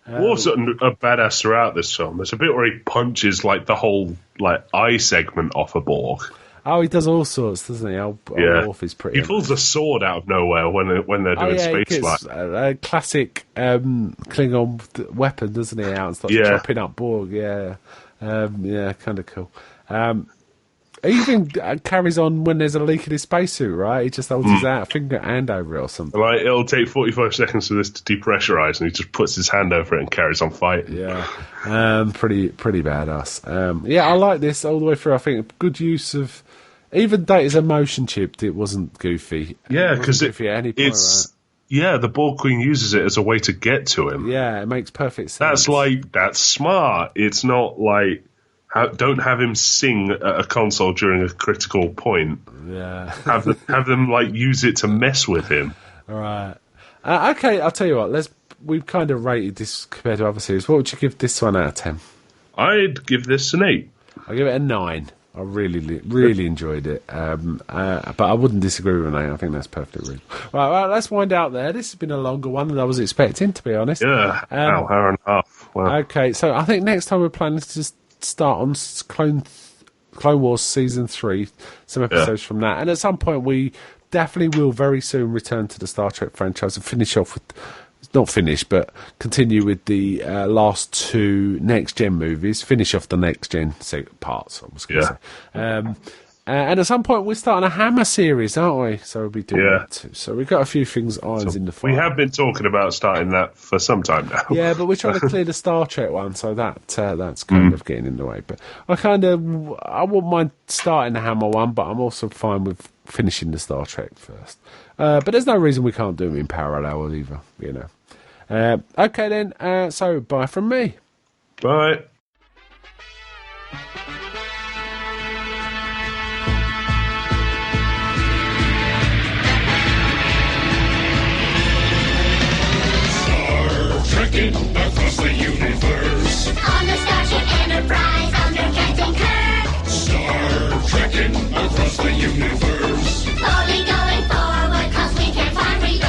Speaker 3: Worf's a badass throughout this film. There's a bit where he punches, like, the whole, like, eye segment off a Borg.
Speaker 2: Oh, he does all sorts, doesn't he? Worf is pretty...
Speaker 3: He pulls a sword out of nowhere when they're doing space flight.
Speaker 2: A classic Klingon weapon, doesn't he? Out and starts chopping up Borg. Yeah, kind of cool. He even carries on when there's a leak in his spacesuit, right? He just holds his finger hand over it or something.
Speaker 3: Like, it'll take 45 seconds for this to depressurize, and he just puts his hand over it and carries on fighting.
Speaker 2: Yeah, pretty badass. I like this all the way through. I think good use of... Even Data's emotion chipped, it wasn't goofy.
Speaker 3: Yeah, because
Speaker 2: at any point, right?
Speaker 3: Yeah, the Borg Queen uses it as a way to get to him.
Speaker 2: Yeah, it makes perfect sense.
Speaker 3: That's smart. It's not like... don't have him sing at a console during a critical point.
Speaker 2: Yeah.
Speaker 3: have them like use it to mess with him.
Speaker 2: All right. Okay, I'll tell you what. We've kind of rated this compared to other series. What would you give this one out of 10?
Speaker 3: I'd give this an 8.
Speaker 2: I'll give it a 9. I really enjoyed it. But I wouldn't disagree with an 8. I think that's perfectly reasonable. Right, let's wind out there. This has been a longer one than I was expecting, to be honest.
Speaker 3: Yeah, hour and a half. Wow.
Speaker 2: Okay, so I think next time we're planning to just start on Clone Wars Season 3, some episodes from that. And at some point, we definitely will very soon return to the Star Trek franchise and finish off with... Not finish, but continue with the last 2 next-gen movies. Finish off the next-gen parts, I was going to say. And at some point, we're starting a Hammer series, aren't we? So we'll be doing that too. So we've got a few things in the fire.
Speaker 3: We have been talking about starting that for some time now.
Speaker 2: Yeah, but we're trying to clear the Star Trek one, so that's kind of getting in the way. But I wouldn't mind starting the Hammer one, but I'm also fine with finishing the Star Trek first. But there's no reason we can't do them in parallel either, you know. Okay then, so bye from me.
Speaker 3: Bye.
Speaker 9: Trekking across the universe. On the Starship Enterprise under Captain Kirk. Star trekking across the universe. Slowly going forward 'cause we can't find reverse.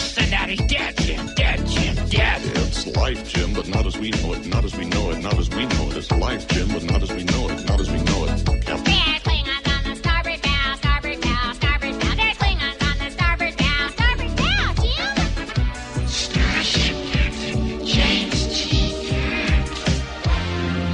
Speaker 9: worse than that. He's dead, Jim. Dead, Jim. Dead.
Speaker 6: It's life, Jim, but not as we know it. Not as we know it. Not as we know it. It's life, Jim, but not as we know it. Not as we know it. Captain.
Speaker 9: There's Klingons on the starboard bow, starboard bow, starboard bow. There's Klingons on the starboard bow, Jim.
Speaker 10: Starship Captain James T.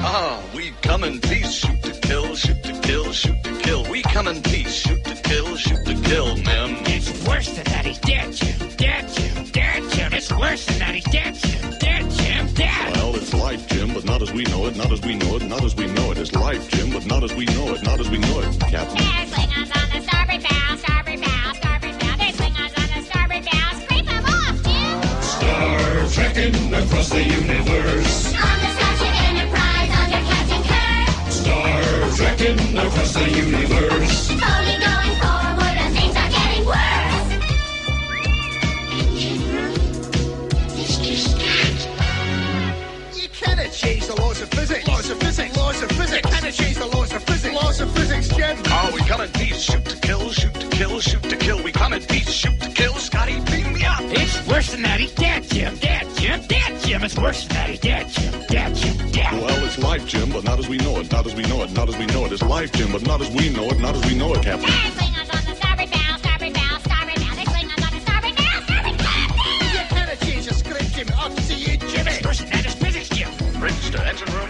Speaker 11: Ah, we come in peace, shoot to kill, shoot to kill, shoot to kill. We come in peace, shoot to kill, men.
Speaker 9: It's worse than that. He's dead, Jim. Dead, Jim. Dead, Jim. It's worse than that. He's dead, Jim. Dead, Jim. Dead.
Speaker 6: Well, it's life, Jim, but not as we know it. Not as we know it. Not as we know it. It's life, Jim, but not as we know it. Not as we know it. Captain.
Speaker 9: There's Klingons on the starboard bow, starboard bow, starboard bow. There's Klingons on the starboard bow. Scrape them off, Jim.
Speaker 10: Star trekking across the universe.
Speaker 9: On the Starship Enterprise under Captain Kirk.
Speaker 10: Star trekking across the universe.
Speaker 9: Slowly going forward and things are getting worse.
Speaker 10: Engine room. It's just that.
Speaker 12: You cannot change the laws of physics. Laws of physics. Laws of physics. You cannot change the laws of physics. Laws of physics, Jim.
Speaker 11: Ah, we come in peace, shoot to kill, shoot to kill, shoot to kill. We come in peace, shoot to kill. Scotty, beam me up.
Speaker 9: It's worse than that. He's dead, Jim. Dead, Jim. Dead, Jim. It's worse than that. He's dead, Jim. Dead, Jim. Dead.
Speaker 6: Well, it's life, Jim, but not as we know it. Not as we know it. Not as we know it. It's life, Jim, but not as we know it. Not as we know it, Captain.
Speaker 9: There's Klingons on the starboard bow, starboard bow, starboard bow. There's Klingons on the starboard bow, starboard bow.
Speaker 12: You cannot change the script, Jim. Up to you, Jimmy.
Speaker 9: It's worse than that. It's physics, Jim.
Speaker 11: Bridge to engine room.